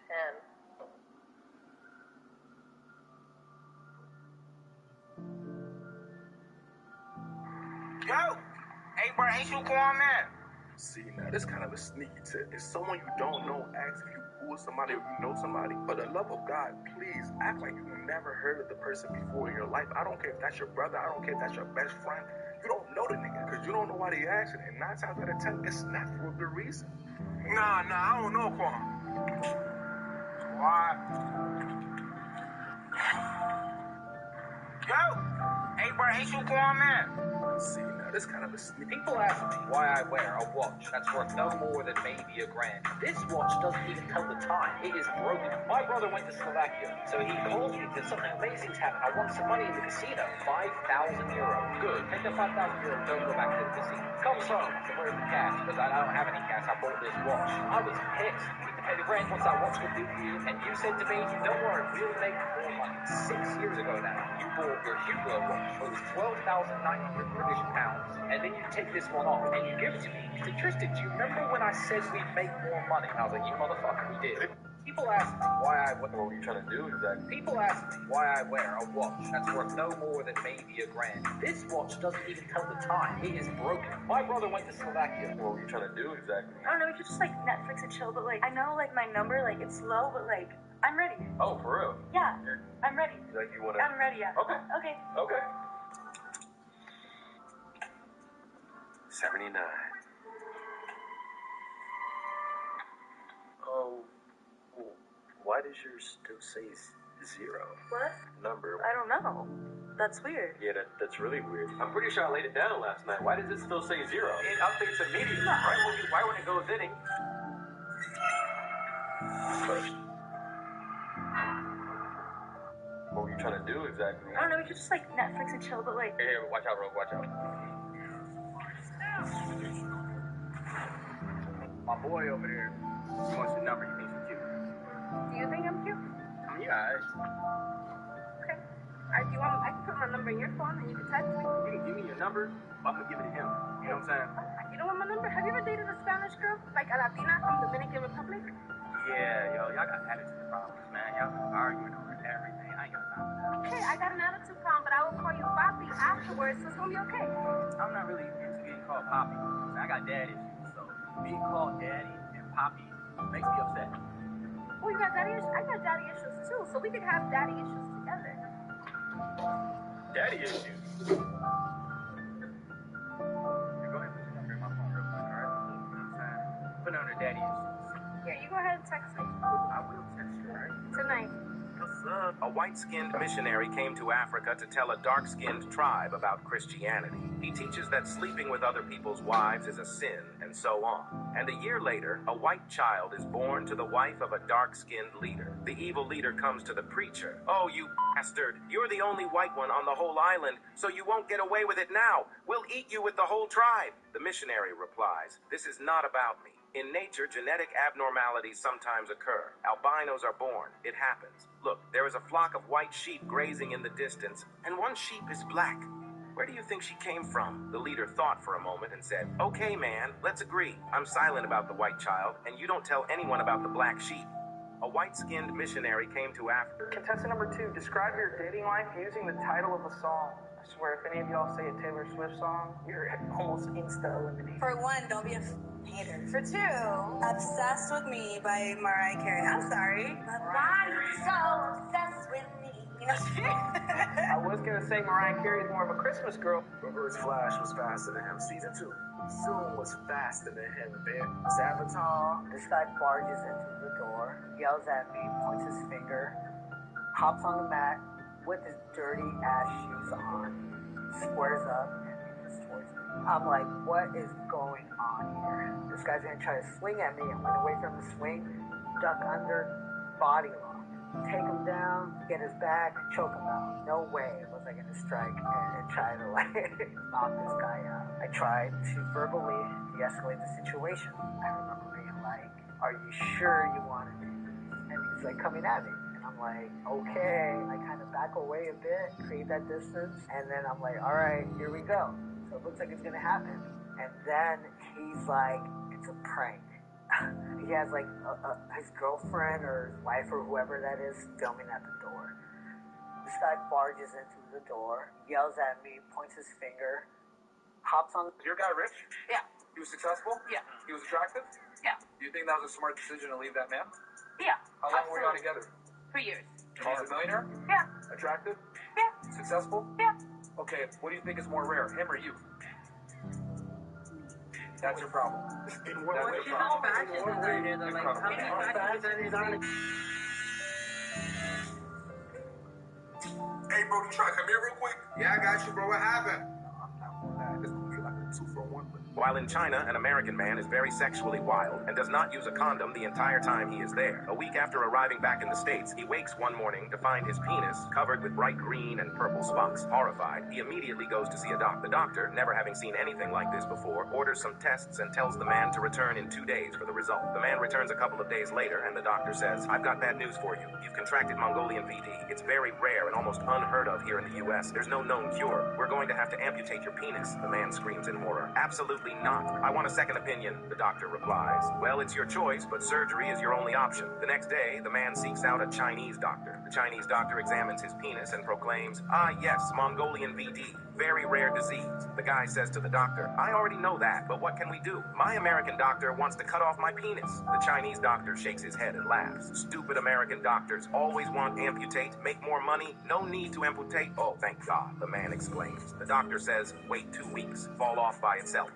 10. Yo! Hey, bro, ain't you going, man? See, now this kind of a sneaky tip. If someone you don't know asks if you cool with somebody or you know somebody, for the love of God, please act like you never heard of the person before in your life. I don't care if that's your brother. I don't care if that's your best friend. You don't know the nigga because you don't know why they asking. And 9 times out of 10, it's not for a good reason. Nah, I don't know, Quan. Why? Yo! Hey, bro, ain't you going, man? See, now this kind of a sneaky. People ask me why I wear a watch that's worth no more than maybe $1,000. This watch doesn't even tell the time. It is broken. My brother went to Slovakia, so he calls me that something amazing's happened. I want some money in the casino. 5,000 euros. Good. Take the 5,000 euros, don't go back to the casino. Comes home. So where's the cash? Because I don't have any cash. I bought this watch. I was pissed. You need to pay the rent. What's that watch going to do for you? And you said to me, don't worry, we'll make more money. 6 years ago now, you bought your Hublot watch. It was 12,900 British pounds. And then you take this one off and you give it to me. He said, Tristan, do you remember when I said we'd make more money? I was like, you motherfucker, we did. People ask me why what were you trying to do exactly? People ask me why I wear a watch that's worth no more than maybe $1,000. This watch doesn't even tell the time. It is broken. My brother went to Slovakia. What were you trying to do exactly? I don't know, we could just, like, Netflix and chill, but, like, I know, like, my number, like, it's low, but, like, I'm ready. Oh, for real? Yeah, I'm ready. Like you wanna? I'm ready, yeah. Okay. Okay. Okay. 79. Oh, why does yours still say 0? What? Number. I don't know. That's weird. Yeah, that's really weird. I'm pretty sure I laid it down last night. Why does it still say 0? It updates immediately. Right when it goes in. First. What were you trying to do exactly? I don't know, we could just like Netflix and chill, but like... Hey, watch out, bro, watch out. My boy over there, he wants your number, he thinks you're cute. Do you think I'm cute? I mean, you alright. Okay. I can put my number in your phone and you can text me. You can give me your number, I'm gonna give it to him. You know what I'm saying? You don't want my number? Have you ever dated a Spanish girl? Like a Latina from Dominican Republic? Yeah, yo, y'all got attitude problems, man. Y'all arguing over everything. I ain't got time for that. Okay, I got an attitude problem, but I will call you Papi afterwards, so it's gonna be okay. I'm not really into getting called Poppy. I got dad issues, so being called Daddy and Poppy makes me upset. Oh, you got daddy issues? I got daddy issues too, so we could have daddy issues together. Daddy issues? Go ahead and put your number in my phone real quick, alright? You know what I'm saying? Put it under daddy issues. Yeah, you go ahead and text me. I will text you, alright? Tonight. A white-skinned missionary came to Africa to tell a dark-skinned tribe about Christianity. He teaches that sleeping with other people's wives is a sin, and so on. And a year later, a white child is born to the wife of a dark-skinned leader. The evil leader comes to the preacher. "Oh, you bastard! You're the only white one on the whole island, so you won't get away with it now. We'll eat you with the whole tribe." The missionary replies, "This is not about me. In nature, genetic abnormalities sometimes occur. Albinos are born. It happens. Look, there is a flock of white sheep grazing in the distance, and one sheep is black. Where do you think she came from?" The leader thought for a moment and said, "Okay, man, let's agree. I'm silent about the white child, and you don't tell anyone about the black sheep." A white-skinned missionary came to Africa. Contestant number 2, describe your dating life using the title of a song. I swear, if any of y'all say a Taylor Swift song, you're almost insta-eliminated. For 1, don't be a hater. For 2, Obsessed with Me by Mariah Carey. I'm sorry, but why you so obsessed with me? You know? I was gonna say Mariah Carey is more of a Christmas girl. Reverse Flash was faster than him. Season 2. Zoom was faster than him, bitch. Sabotage. This guy barges into the door, yells at me, points his finger, hops on the mat with his dirty ass shoes on, squares up, and moves towards me. I'm like, what is going on here? This guy's gonna try to swing at me. I'm gonna wait for him to swing, duck under, body lock. Take him down, get his back, choke him out. No way was I gonna strike and try to like knock this guy out. I tried to verbally de-escalate the situation. I remember being like, "Are you sure you want to do this?" And he's like coming at me. And I'm like, okay. And I kind of back away a bit, create that distance. And then I'm like, all right, here we go. So it looks like it's gonna happen. And then he's like, it's a prank. He has like his girlfriend or his wife or whoever that is filming at the door. This guy barges into the door, yells at me, points his finger, hops on. Your guy rich? Yeah. He was successful? Yeah. He was attractive? Yeah. Do you think that was a smart decision to leave that man? Yeah. How long were y'all together? 3 years. He's a millionaire? Yeah. Attractive? Yeah. Successful? Yeah. Okay, what do you think is more rare, him or you? That's your problem. In what way? That's your problem. In what way? Hey, bro, you trying to come here real quick? Yeah, I got you, bro. What happened? I'm not for that. This could be like a 2-for-1. While in China, an American man is very sexually wild and does not use a condom the entire time he is there. A week after arriving back in the States, he wakes one morning to find his penis covered with bright green and purple spots. Horrified, he immediately goes to see a doctor. The doctor, never having seen anything like this before, orders some tests and tells the man to return in 2 days for the result. The man returns a couple of days later, and the doctor says, "I've got bad news for you. You've contracted Mongolian VD. It's very rare and almost unheard of here in the U.S. There's no known cure. We're going to have to amputate your penis." The man screams in horror. "Absolutely not. I want a second opinion," the doctor replies. "Well, it's your choice, but surgery is your only option." The next day, the man seeks out a Chinese doctor. The Chinese doctor examines his penis and proclaims, "Ah, yes, Mongolian VD. Very rare disease." The guy says to the doctor, "I already know that, but what can we do? My American doctor wants to cut off my penis." The Chinese doctor shakes his head and laughs. "Stupid American doctors always want amputate, make more money, no need to amputate." "Oh, thank God," the man exclaims. The doctor says, "Wait 2 weeks, fall off by itself."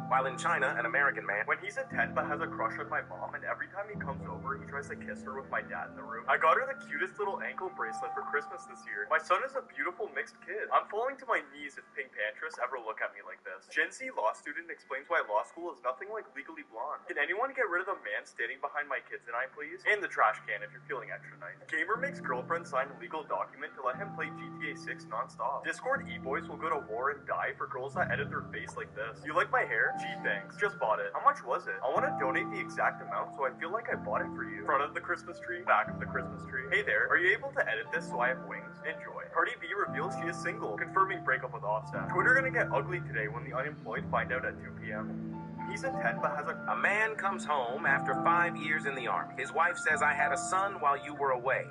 While in China, an American man, When he's a 10 but has a crush on my mom, and every time he comes over, he tries to kiss her with my dad in the room. I got her the cutest little ankle bracelet for Christmas this year. My son is a beautiful mixed kid. I'm falling to my knees if Pink Pantress ever look at me like this. Gen Z law student explains why law school is nothing like Legally Blonde. Can anyone get rid of the man standing behind my kids and I, please? And the trash can if you're feeling extra nice. Gamer makes girlfriend sign a legal document to let him play GTA 6 non-stop. Discord e-boys will go to war and die for girls that edit their face like this. You like my hair? Gee, thanks. Just bought it. How much was it? I want to donate the exact amount so I feel like I bought it for you. Front of the Christmas tree, back of the Christmas tree. Hey there, are you able to edit this so I have wings? Enjoy. Cardi B reveals she is single, confirming breakup with Offset. Twitter gonna get ugly today when the unemployed find out at 2 p.m. He's a 10 but has a man comes home after 5 years in the army. His wife says, I had a son while you were away.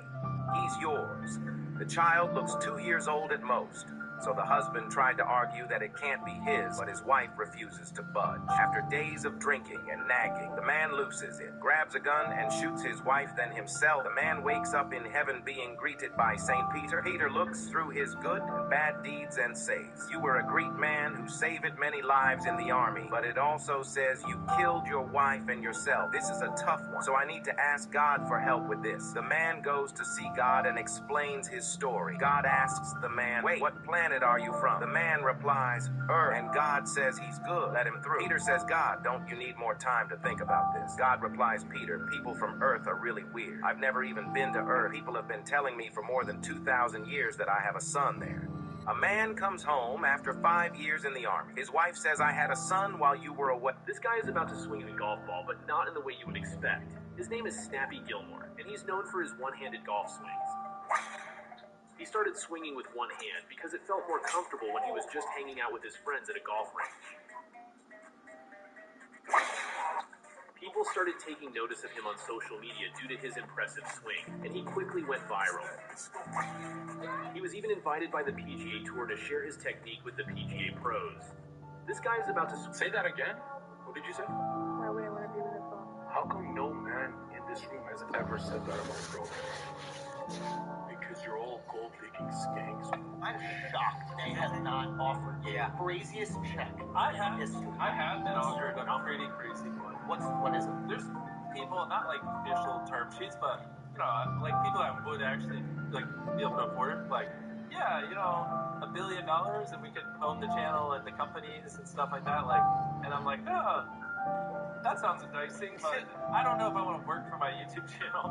He's yours. The child looks 2 years old at most. So the husband tried to argue that it can't be his, but his wife refuses to budge. After days of drinking and nagging, the man loses it, grabs a gun and shoots his wife, then himself. The man wakes up in heaven being greeted by St. Peter. Peter looks through his good and bad deeds and says, you were a great man who saved many lives in the army, but it also says you killed your wife and yourself. This is a tough one, so I need to ask God for help with this. The man goes to see God and explains his story. God asks the man, wait, what planet are you from? The man replies, Earth, and God says he's good, let him through. Peter says, God, don't you need more time to think about this? God replies, Peter, people from Earth are really weird. I've never even been to Earth. People have been telling me for more than 2,000 years that I have a son there. A man comes home after 5 years in the army. His wife says, I had a son while you were away. This guy is about to swing a golf ball, but not in the way you would expect. His name is Snappy Gilmore, and he's known for his one-handed golf swings. He started swinging with one hand because it felt more comfortable when he was just hanging out with his friends at a golf range. People started taking notice of him on social media due to his impressive swing, and he quickly went viral. He was even invited by the PGA Tour to share his technique with the PGA pros. This guy is about to Say that again? What did you say? Why would I want to be with a phone? How come no man in this room has ever said that about bro? Because you're all gold-digging skanks. I'm shocked they have not offered you the craziest check. I have been offered a pretty crazy one. What is it? There's people, not like official term sheets, but like people that would actually like be able to afford it. Like, yeah, $1 billion and we could own the channel and the companies and stuff like that. Like, and I'm like, oh, that sounds enticing, but I don't know if I want to work for my YouTube channel.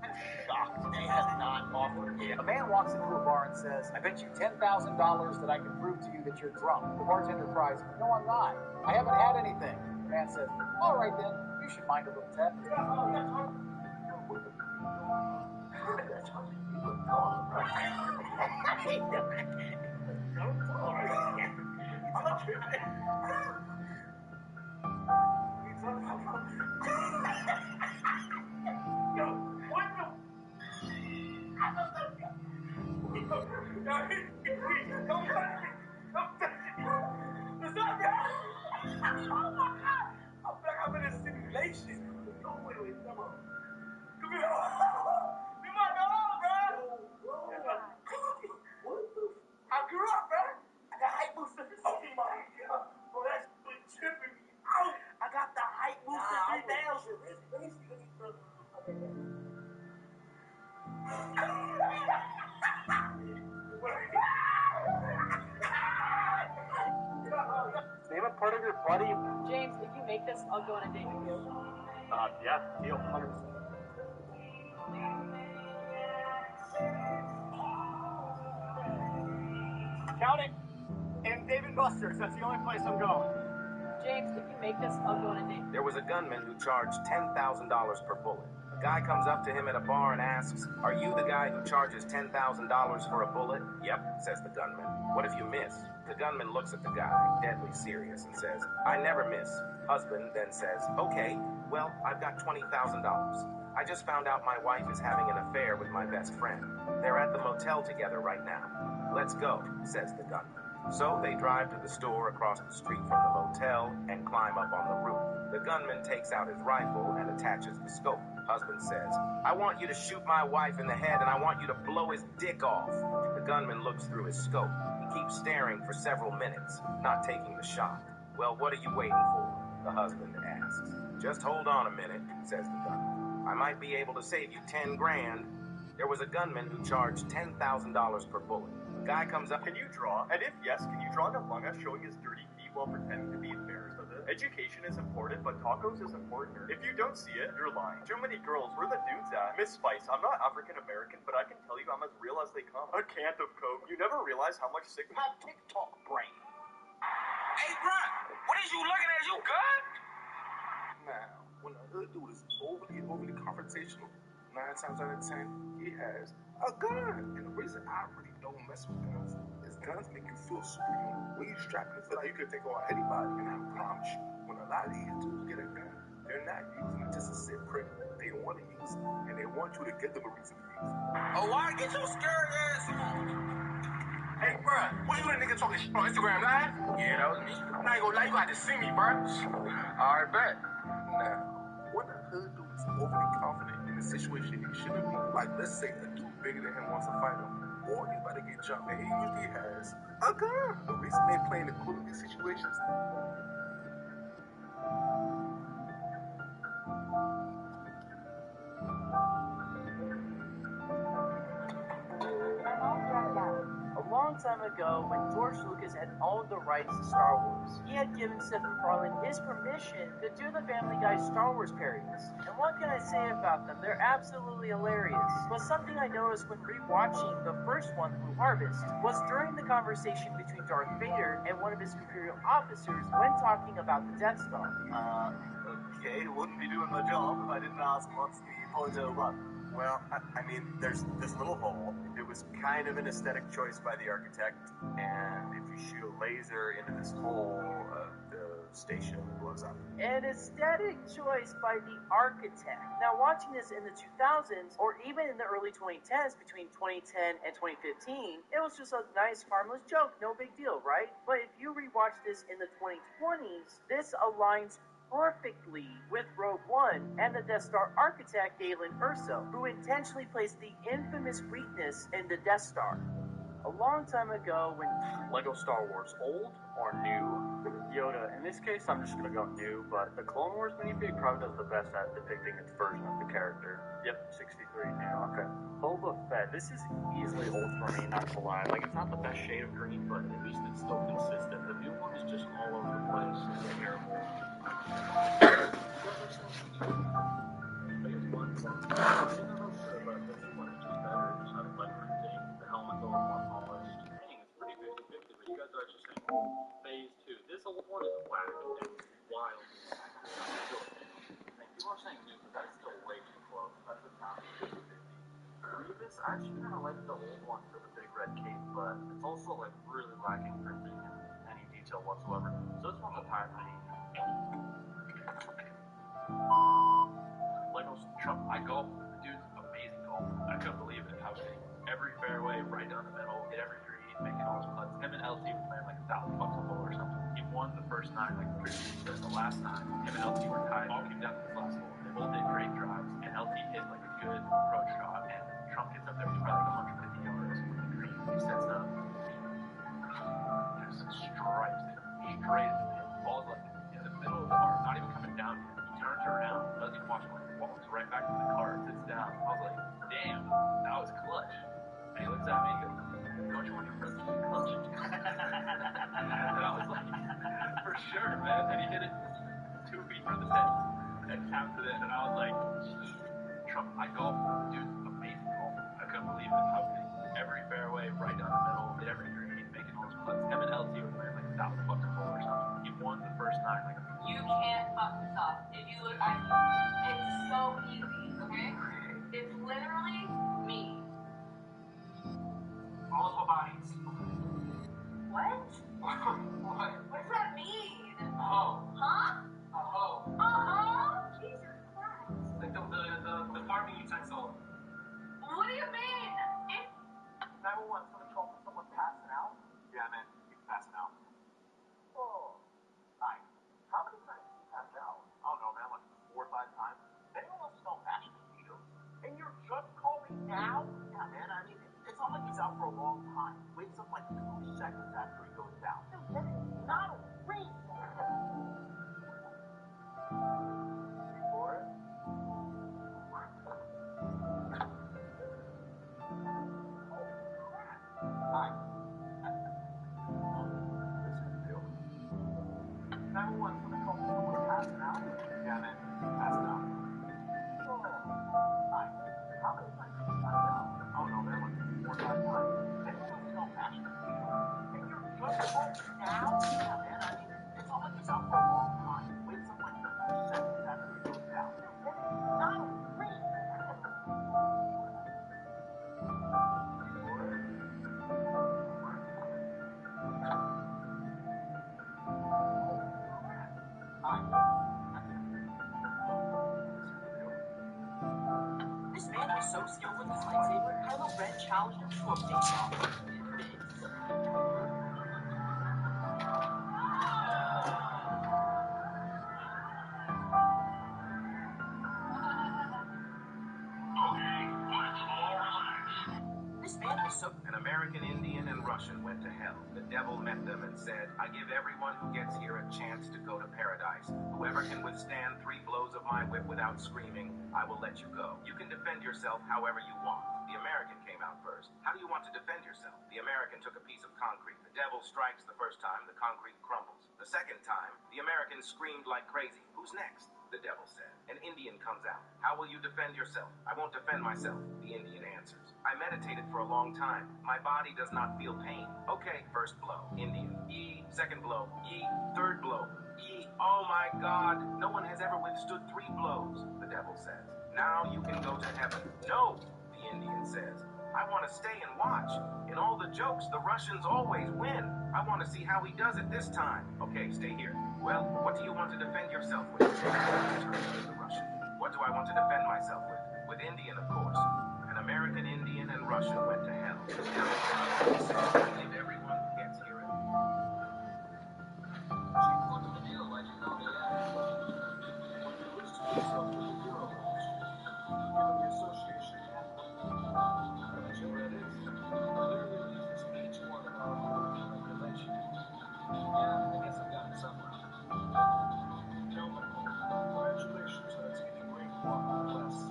I'm shocked they have not offered you. A man walks into a bar and says, I bet you $10,000 that I can prove to you that you're drunk. The bartender cries, no, I'm not. I haven't had anything. The man says, all right then, you should mind a little tap. I'm in a simulation. No, wait, come on. Come here. Come on, bro. I grew up, bro. I got hype booster. Oh my God. Bro, that's tripping me out. I got the hype booster 3000. Let me see. Name a part of your body. James, if you make this, I'll go on a date with you. Yeah, deal. 100%. Count it. And Dave & Buster's. That's the only place I'm going. James, if you make this, I'll go on a date. There was a gunman who charged $10,000 per bullet. A guy comes up to him at a bar and asks, are you the guy who charges $10,000 for a bullet? Yep, says the gunman. What if you miss? The gunman looks at the guy, deadly serious, and says, I never miss. Husband then says, okay, well, I've got $20,000. I just found out my wife is having an affair with my best friend. They're at the motel together right now. Let's go, says the gunman. So they drive to the store across the street from the motel and climb up on the roof. The gunman takes out his rifle and attaches the scope. Husband says, I want you to shoot my wife in the head and I want you to blow his dick off. The gunman looks through his scope. He keeps staring for several minutes, not taking the shot. Well, what are you waiting for? The husband asks. Just hold on a minute, says the gunman. I might be able to save you 10 grand. There was a gunman who charged $10,000 per bullet. Guy comes up. Can you draw? And if yes, can you draw an Among Us showing his dirty feet while pretending to be embarrassed of it? Education is important, but tacos is important. If you don't see it, you're lying. Too many girls. Where the dudes at? Miss Spice, I'm not African American, but I can tell you I'm as real as they come. A can of Coke. You never realize how much sick My TikTok brain. Hey, bruh, what is you looking at? You good? Now, when a hood dude is overly confrontational, 9 times out of 10, he has a gun. And the reason I really don't mess with guns is guns make you feel superhuman. When you strap, you feel like you can take on anybody. And I promise you, when a lot of these dudes get a gun, they're not using it just to sit pretty. They want to use it, and they want you to give them a reason to use it. Oh, why get your scary ass on? Hey, bruh, what you that nigga talking shit on Instagram Live? Yeah, that was me. I'm not gonna lie, you got to see me, bruh. Alright, bet. Now, when a hood dude is overly confident in a situation he shouldn't be, like let's say a dude bigger than him wants to fight him, or he about to get jumped, and he usually has a gun. The reason they playing the cool in these situations. A long time ago, when George Lucas had owned the rights to Star Wars, he had given Seth MacFarlane his permission to do the Family Guy Star Wars parodies. And what can I say about them? They're absolutely hilarious. But something I noticed when rewatching the first one, Blue Harvest, was during the conversation between Darth Vader and one of his Imperial officers when talking about the Death Star. Okay, wouldn't be doing my job if I didn't ask what's the point of what? Well, I mean, there's this little hole. It was kind of an aesthetic choice by the architect, and if you shoot a laser into this hole, the station blows up. An aesthetic choice by the architect. Now, watching this in the 2000s, or even in the early 2010s, between 2010 and 2015, it was just a nice, harmless joke. No big deal, right? But if you rewatch this in the 2020s, this aligns perfectly with Rogue One and the Death Star architect Galen Erso, who intentionally placed the infamous weakness in the Death Star. A long time ago, when Lego Star Wars, old or new? Yoda, in this case, I'm just gonna go new, but the Clone Wars minifig probably does the best at depicting its version of the character. Yep, 63 new, okay. Boba Fett, this is easily old for me, not to lie. Like, it's not the best shade of green, but at least it's still consistent. The new one is just all over the place. It's terrible. Phase 2. This old one is whack and wild. People are saying new, but that's still way too close. That's a top 50. Grievous, I actually kind of like the old one for the big red cape, but it's also like really lacking printing and any detail whatsoever. So this one's a tie for me. Lego's Trump, I golf. The dude's amazing golf. I couldn't believe it. I was hitting every fairway, right down the middle, hit every green, making all his putts. Him and LT were playing like $1,000 a hole or something. He won the first 9 like previous, but the last 9, him and LT were tied. All came down to this last hole. They both did great drives, and LT hit like a good approach shot, and Trump gets up there, he's probably like 150 yards from the green. He sets up, just stripes it straight at the pin. Ball's like in the middle of the bar, not even coming down yet. He turns around, doesn't even watch him, like walks right back to the car, sits down. I was like, damn, that was clutch. And he looks at me and goes, don't you want your friends to be clutch? And I was like, for sure, man. And he hit it 2 feet from the pin and tapped it in. And I was like, geez, Trump, I golf. Dude's amazing golf. I couldn't believe it. I was hitting every fairway, right down the middle, hit every green, making all his putts. Him and LT were playing like $1,000 a hole or something. He won the first 9. Like, you can't fuck this up. If you look, it's so easy, okay? It's literally me. multiple bodies. What? What? What does that mean? Oh. Huh? Oh. Jesus Christ. Like the farming utensil. What do you mean? 911 control for someone passing out? Yeah, man. He's passing out. Oh. Alright. How many times did he pass out? I don't know, man. Like 4 or 5 times. Anyone else know mashed potatoes? And you're just calling now? Yeah, man. I mean, it's not like he's out for a long time. He wakes up like 2 seconds after he goes down. Dude, that is not a reason. For it? Alright. This man is so skilled with his lightsaber, Kylo Ren challenged him to a face-off. This man is so... An American Indian and Russian went to hell. The devil met them and said, I give everyone who gets here a chance to go to paradise. Whoever can withstand 3 blows of my whip without screaming, I will let you go. You can defend yourself however you want. The American came out first. How do you want to defend yourself? The American took a piece of concrete. The devil strikes the first time, the concrete crumbles. The second time, the American screamed like crazy. Who's next? The devil said. An Indian comes out. How will you defend yourself? I won't defend myself, the Indian answers. I meditated for a long time. My body does not feel pain. Okay, first blow, Indian. E, second blow, E, third blow, E. Oh my God, no one has ever withstood 3 blows, the devil says. Now you can go to heaven. No, the Indian says. I want to stay and watch. In all the jokes, the Russians always win. I want to see how he does it this time. Okay, stay here. Well, what do you want to defend yourself with? The Russian. What do I want to defend myself with? With Indian, of course. An American Indian and Russian went to hell. The devil said, I give everyone who gets here. What's the deal? Why'd you call me that? When you list yourself with the Euro Lounge, given the association handbook, haven't you read it? Clearly lists each one of our rules and regulations. Yeah, I guess I've got it somewhere. Gentlemen, congratulations on attaining rank 1 on the class C.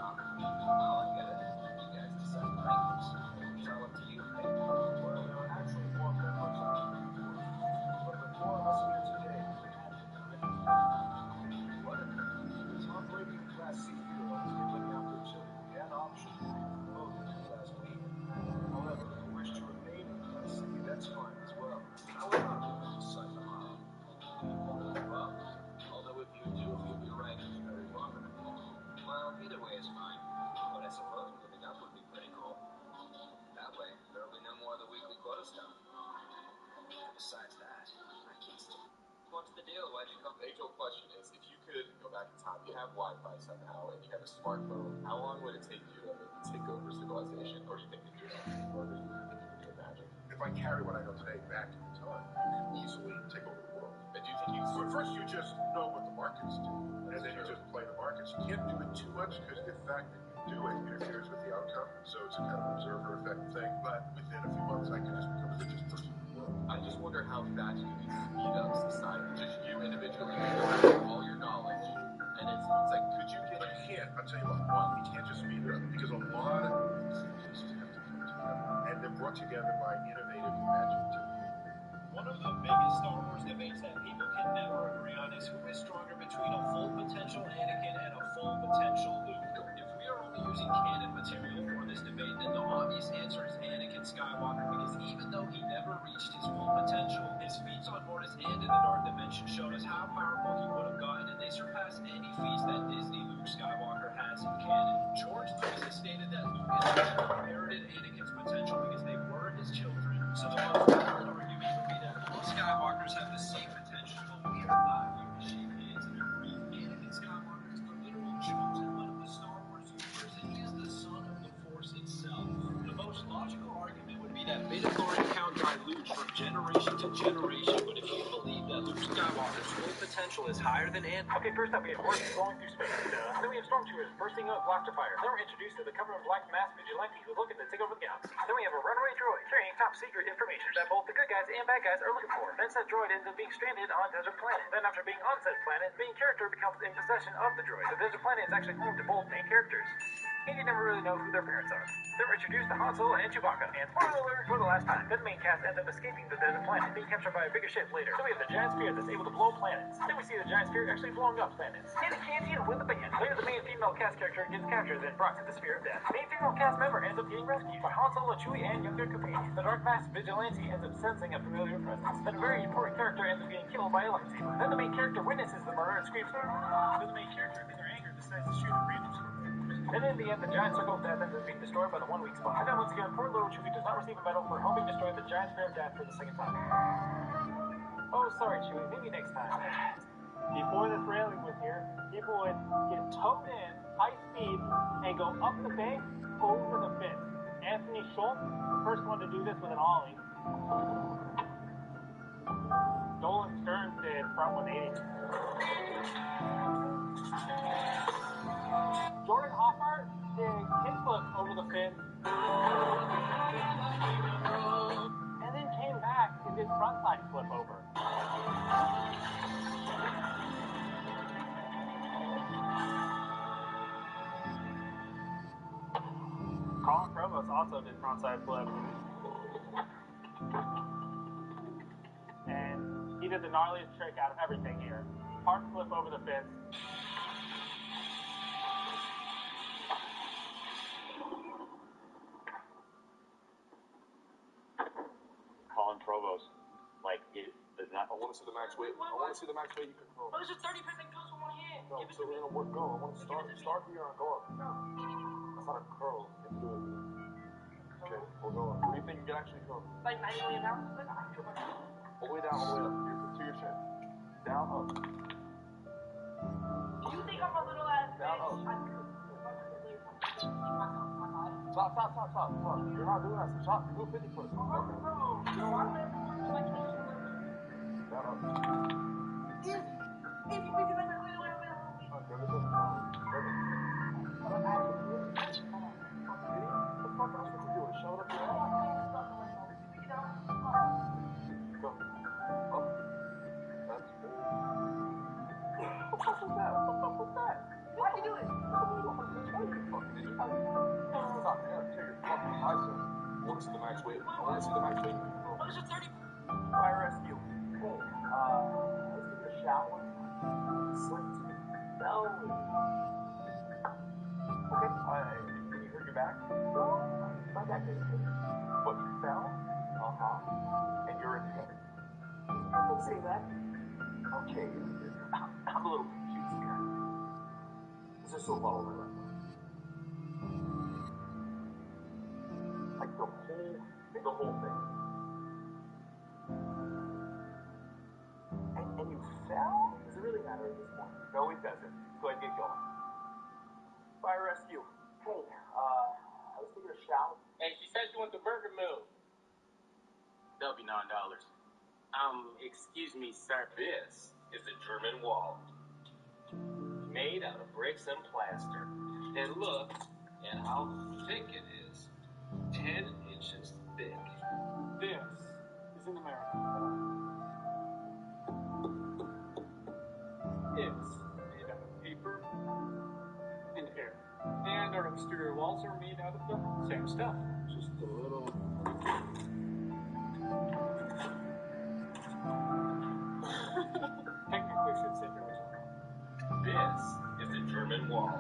Well, I get it. You guys decide the rankings. It's all up to you, right? Well, there are actually 4 members on the board. But the 4 of us here today can handle the ranking. What? The top-ranking Class C heroes are letting out their utility and option to be promoted to Class B. However, if you wish to remain in Class C, that's fine as well. However, decide tomorrow. Well, although if you do move your rankings very prominently, well, either way is fine. But I suppose moving up would be pretty cool. That way, there'll be no more of the weekly quota stuff. And besides that, I can't still... What's the deal? Why'd you come? The age-old question is, if you could go back in time, you have Wi-Fi somehow, and you have a smartphone, how long would it take you to maybe take over civilization? Or do you think you could do it? Or do you think you could do it magic? If I carry what I know today back in time, you can easily take over the world. And do you think you But first, you just know what the markets do, and then you just play the markets. You can't do it too much because the fact that you do it interferes with the outcome. So it's a kind of observer effect thing. But within a few months, I can just become the richest person in the world. I just wonder how fast you can speed up society. Just you individually, with all your knowledge, and it's like, could you get? But you can't. I'll tell you what. One, you can't just speed it up because a lot of pieces have to come together, and they're brought together by innovative imaginative. One of the biggest Star Wars debates that people can never agree on is who is stronger between a full potential Anakin and a full potential Luke. If we are only using canon material for this debate, then the obvious answer is Anakin Skywalker, because even though he never reached his full potential, his feats on Mortis and in the Dark Dimension showed us how powerful he would have gotten, and they surpass any feats that Disney Luke Skywalker has in canon. George Lucas has stated that Lucas never inherited Anakin's potential because they were his children, so the most valid argument would be that all Skywalkers have the same potential, but we are not here to shake hands and agree. Anakin Skywalker is the literal chosen one of the Star Wars universe, and he is the son of the Force itself. The most logical argument would be that midichlorian count dilutes from generation to generation, but if you believe that Luke Skywalker's full potential is higher than Anakin... Okay, first up we have horses going through space. Then we have stormtroopers bursting up blaster fire. Then we're introduced to the cover of Black Mask vigilante who's looking to take over the galaxy. Then we have a runaway droid carrying top secret information that both the good guys and bad guys are looking for. Then said droid ends up being stranded on a desert planet. Then after being on said planet, the main character becomes in possession of the droid. The desert planet is actually home to both main characters. and you never really know who their parents are. They're introduced to Han Solo and Chewbacca, and spoiler alert for the last time. Then the main cast ends up escaping the desert planet, being captured by a bigger ship later. Then we have the giant spear that's able to blow planets. Then we see the giant spear actually blowing up planets. In a cantina with the band. Later, the main female cast character gets captured and brought to the Spear of Death. Main female cast member ends up getting rescued by Han Solo, Chewie, and younger companion. The Dark Mask Vigilante ends up sensing a familiar presence. Then a very important character ends up getting killed by a lightsaber. Then the main character witnesses the murder and screams. Then the main character, in their anger, decides to shoot a random squirrel. And in the end, the giant circle of death ends up being destroyed by the one weak spot. And then once again, poor little Chewie does not receive a medal for helping destroy the giant spear of death for the second time. Oh, sorry, Chewie. Maybe next time. Before this railing was here, people would get towed in high speed and go up the bank over the fence. Anthony Schultz, the first one to do this with an ollie. Dolan Stearns did front 180. Jordan Hoffart did kickflip over the fence. And then came back and did frontside flip over. Colin Provost also did frontside flip. And he did the gnarliest trick out of everything here. Hard flip over the fence. Colin Provost, like, it does not. I want to see the max weight. I want to see the max weight you can throw. Well, there's just 30% goes from one hand. No, so we're gonna work. Go. I want to start here and go up. No. That's not a curl. You can do it. Okay, we'll go up. What do you think you can actually throw? Like 90 million pounds? All the way down, all the way up. To your chin. Down, up. Do you think I'm a little ass Down, bitch? Stop. You're not doing that. Stop. Do 50 first. No, I'm never like Down, up. Easy. Wait. Okay, this doesn't count. What the fuck else would you do? Shove it up your ass? Go. Up. That's cool. What the fuck was that? Why'd you do it? Stop, man. Take your fucking bicep. I want to see the max weight. Oh, there's just 30. Fire rescue. Hey, let's give it a shower. Slip to the belly. Okay, can you hurt your back? No, my back isn't hurt. But you fell? And you're in pain. Don't say that. Okay, I'm a little confused here. Is there soap all over right now? Like the whole thing. And you fell? Does it really matter at this point? No, it doesn't. Go ahead, get going. Fire rescue. Hey, I was taking a shower. Hey, she said she went to Burger Mill. That'll be $9. Excuse me, sir. This is a German wall. Made out of bricks and plaster. And look at how thick it is. 10 inches thick. This is in America. It's made out of paper and air. And our exterior walls are made out of the same stuff. Just a little... Technically, should say original. This is a German wall.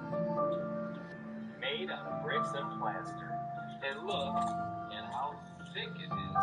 Made out of bricks and plaster. And look at how thick it is.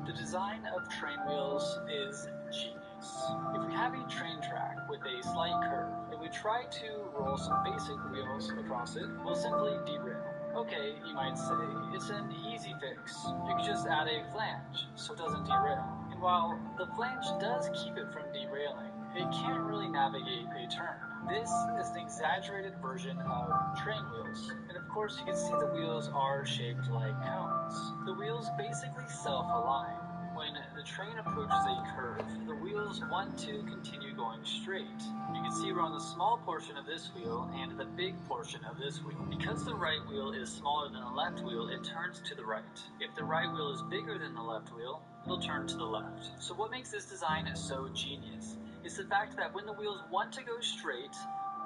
The design of train wheels is genius. If we have a train track with a slight curve, and we try to roll some basic wheels across it, we'll simply derail. Okay, you might say, it's an easy fix. You can just add a flange, so it doesn't derail. And while the flange does keep it from derailing, it can't really navigate a turn. This is an exaggerated version of train wheels. And of course, you can see the wheels are shaped like cones. The wheels basically self-align. When the train approaches a curve, the wheels want to continue going straight. You can see we're on the small portion of this wheel and the big portion of this wheel. Because the right wheel is smaller than the left wheel, it turns to the right. If the right wheel is bigger than the left wheel, it'll turn to the left. So what makes this design so genius is the fact that when the wheels want to go straight,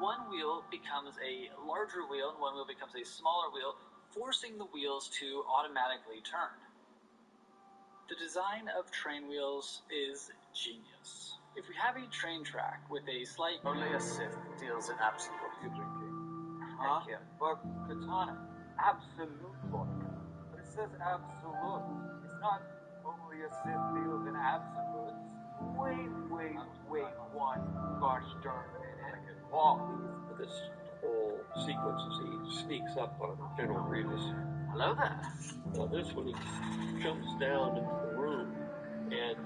one wheel becomes a larger wheel and one wheel becomes a smaller wheel, forcing the wheels to automatically turn. The design of train wheels is genius. If we have a train track with a slight... Only a Sith deals in absolute. You're drinking. Huh? But Katana, absolute vodka. But it says absolute. It's not only a Sith deals in absolutes. Wait, one gosh darn minute. Paul leaves for this whole sequence as he sneaks up on General Grievous. Hello there. Now this one, he jumps down into the room and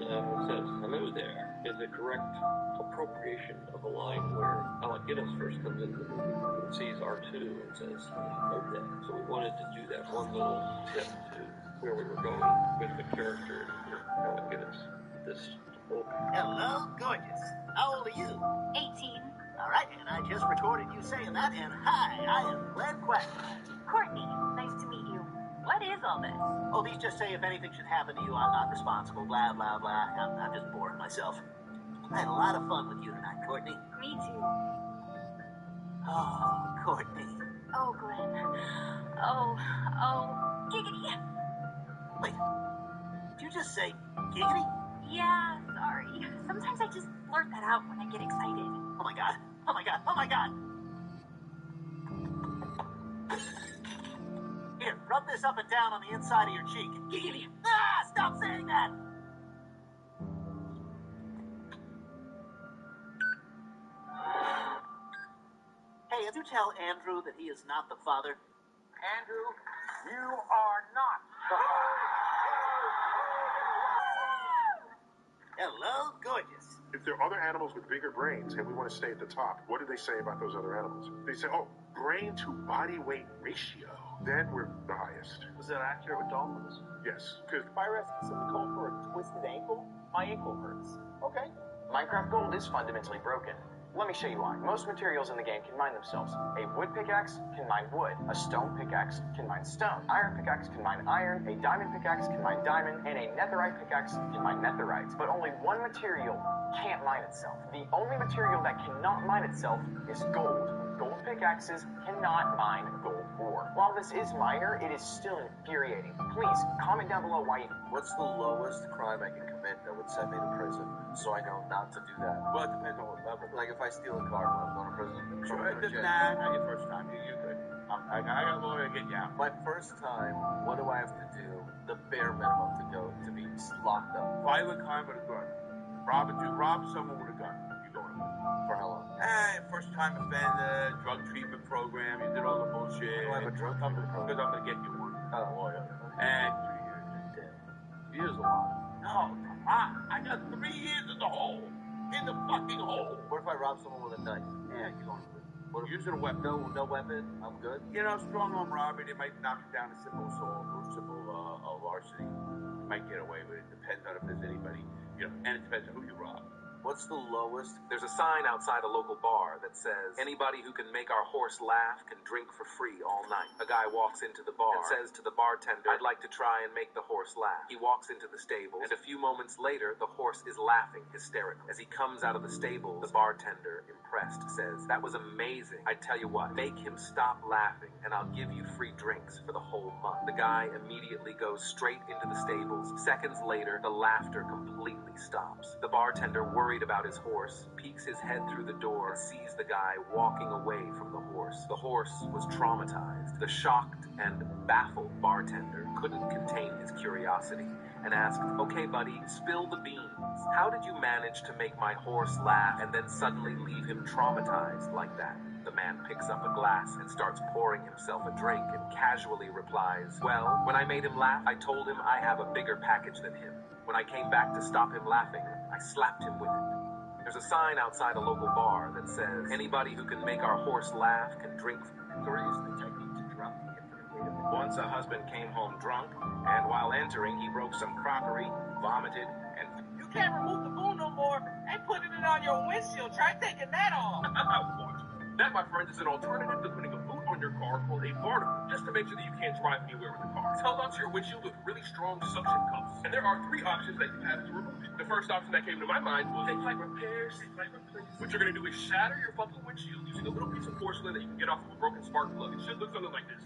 says, hello there, is a correct appropriation of a line where Alec Guinness first comes into the movie and sees R2 and says, hello there. So we wanted to do that one little tip to where we were going with the character of Alec Guinness. This whole... Hello, gorgeous. How old are you? 18. All right, and I just recorded you saying that, and hi, I am Glenn Quackline. Courtney, nice to meet you. What is all this? Oh, these just say if anything should happen to you, I'm not responsible, blah, blah, blah. I'm just boring myself. I had a lot of fun with you tonight, Courtney. Me too. Oh, Courtney. Oh, Glenn. Oh, giggity. Wait, did you just say giggity? Yeah, sorry. Sometimes I just blurt that out when I get excited. Oh my god. Oh my god. Oh my god. Here, rub this up and down on the inside of your cheek. Giggity. Ah, stop saying that. Hey, did you tell Andrew that he is not the father? Andrew, you are not the Hello, gorgeous. If there are other animals with bigger brains and we want to stay at the top, what do they say about those other animals? They say, oh, brain to body weight ratio. Then we're the highest. Was that accurate with dolphins? Yes, because Fire asking something called for a twisted ankle? My ankle hurts. Okay. Minecraft Gold is fundamentally broken. Let me show you why. Most materials in the game can mine themselves. A wood pickaxe can mine wood. A stone pickaxe can mine stone. Iron pickaxe can mine iron. A diamond pickaxe can mine diamond. And a netherite pickaxe can mine netherite. But only one material can't mine itself. The only material that cannot mine itself is gold. Gold pickaxes cannot mine gold ore. While this is minor, it is still infuriating. Please, comment down below why you... What's the lowest crime I can commit that would send me to prison so I know not to do that? Well, it depends on what level. Like if I steal a car, will I go to prison? Sure, it doesn't matter. Not your first time. You could. I got a lawyer to get you out. My first time, what do I have to do? The bare minimum to go to be locked up. Violent crime with a gun. Rob someone with a gun. You go to prison. For how long? First time offender, drug treatment program. You did all the bullshit. I have a drug treatment program? Because I'm gonna get you one. Lawyer. And 3 years. 3 years a lot. No, I got 3 years in the hole. In the fucking hole. What if I rob someone with a knife? Yeah, you're going to prison. What if using a weapon? No weapon. I'm good. You know, strong arm robbery, they might knock it down to simple assault or simple larceny. You might get away with it. Depends on if there's anybody, and it depends on who you rob. What's the lowest? There's a sign outside a local bar that says, anybody who can make our horse laugh can drink for free all night. A guy walks into the bar and says to the bartender, I'd like to try and make the horse laugh. He walks into the stable, and a few moments later, the horse is laughing hysterically. As he comes out of the stable, the bartender, impressed, says, that was amazing. I tell you what, make him stop laughing, and I'll give you free drinks for the whole month. The guy immediately goes straight into the stables. Seconds later, the laughter completely stops. The bartender, worried about his horse, peeks his head through the door and sees the guy walking away from the horse. The horse was traumatized. The shocked and baffled bartender couldn't contain his curiosity and asked, okay, buddy, spill the beans. How did you manage to make my horse laugh and then suddenly leave him traumatized like that? The man picks up a glass and starts pouring himself a drink and casually replies, well, when I made him laugh, I told him I have a bigger package than him. When I came back to stop him laughing, I slapped him with it. There's a sign outside a local bar that says, anybody who can make our horse laugh can drink. Or use the technique to drop the infinite weight of it. Once a husband came home drunk, and while entering, he broke some crockery, vomited, and... You can't remove the boo no more and putting it on your windshield. Try taking that off. That, my friend, is an alternative to putting a boot on on your car called a barnacle, just to make sure that you can't drive anywhere with the car. It's held onto your windshield with really strong suction cups. And there are 3 options that you have to remove it. The first option that came to my mind was safe like repair, safe like replace. What you're going to do is shatter your fucking windshield using a little piece of porcelain that you can get off of a broken spark plug. It should look something like this.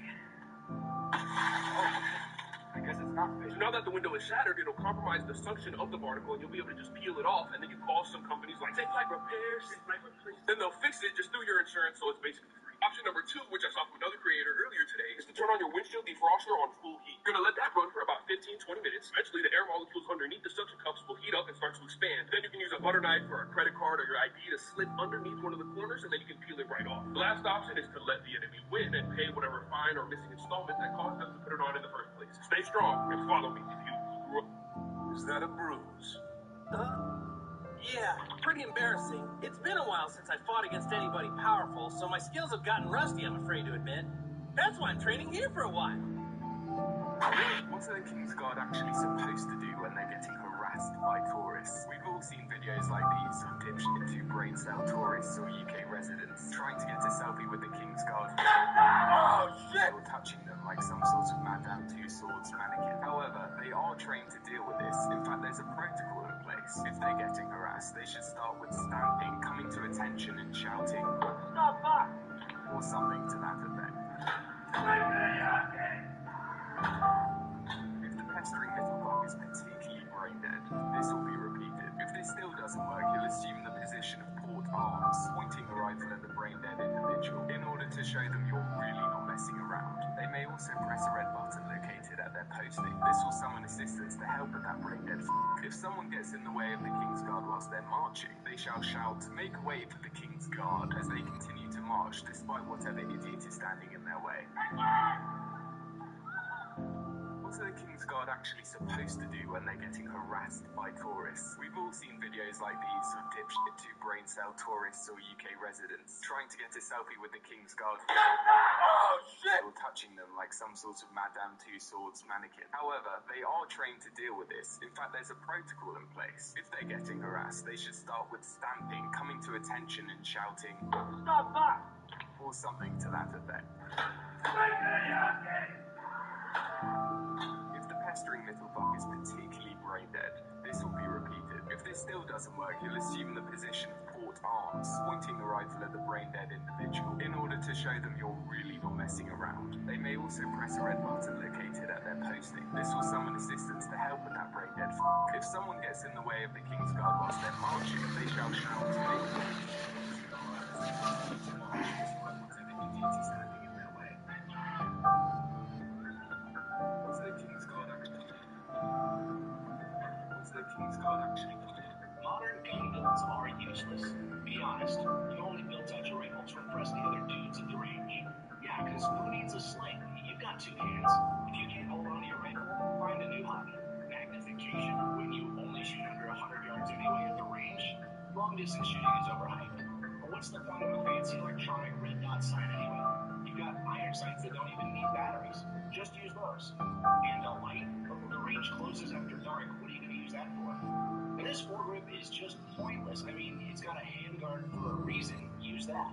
I guess it's not So now that the window is shattered, it'll compromise the suction of the barnacle, and you'll be able to just peel it off, and then you call some companies like Safe Light Repair, Safe Light Replace. Then they'll fix it just through your insurance, so it's basically free. Option number 2, which I saw from another creator earlier today, is to turn on your windshield defroster on full heat. You're gonna let that run for about 15-20 minutes. Eventually, the air molecules underneath the suction cups will heat up and start to expand. Then you can use a butter knife or a credit card or your ID to slip underneath one of the corners, and then you can peel it right off. The last option is to let the enemy win and pay whatever fine or missing installment that caused them to put it on in the first place. Stay strong and follow me if you grew up. Is that a bruise? Yeah, pretty embarrassing. It's been a while since I fought against anybody powerful, so my skills have gotten rusty, I'm afraid to admit. That's why I'm training here for a while. What are the King's Guard actually supposed to do when they're getting harassed by tourists? We've all seen videos like these of dipshit 2 brain cell tourists or UK residents trying to get a selfie with the King's Guard. Oh shit! Or touching them like some sort of Madame Tussauds mannequin. However, they are trained to deal with this. In fact, there's a protocol in place. If they're getting harassed, they should start with stamping, coming to attention and shouting, "Stop that!" or something to that effect. If the pestering little bug is particularly brain dead, this will be repeated. If this still doesn't work, you'll assume the position of port arms, pointing the rifle at the brain dead individual in order to show them you're really not messing around. They may also press a red button located at their posting. This will summon assistance to help with that brain dead If someone gets in the way of the King's Guard whilst they're marching, they shall shout, "Make way for the King's Guard," as they continue to march despite whatever idiot is standing in their way. What are the King's Guard actually supposed to do when they're getting harassed by tourists? We've all seen videos like these of dipshit 2 brain cell tourists or UK residents trying to get a selfie with the King's Guard. Oh shit! Or touching them like some sort of Madame Tussauds mannequin. However, they are trained to deal with this. In fact, there's a protocol in place. If they're getting harassed, they should start with stamping, coming to attention and shouting, "Stop that!" or something to that effect. If the pestering little fuck is particularly brain dead, this will be repeated. If this still doesn't work, you'll assume the position of port arms, pointing the rifle at the brain dead individual in order to show them you're really not messing around. They may also press a red button located at their posting. This will summon assistance to help with that brain dead If someone gets in the way of the King's Guard whilst they're marching, they shall shout, "Make way." Modern gun builds are useless. Be honest, you only built out your rifle to impress the other dudes at the range. Yeah, because who needs a sling? You've got 2 hands. If you can't hold on to your rifle, find a new hobby. Magnification, when you only shoot under 100 yards anyway at the range. Long distance shooting is overhyped. But what's the point of a fancy electronic red dot sight anyway? You've got iron sights that don't even need batteries. Just use those. And a light? But when the range closes after dark, what are you going to use that for? And this foregrip is just pointless. I mean, it's got a handguard for a reason. Use that.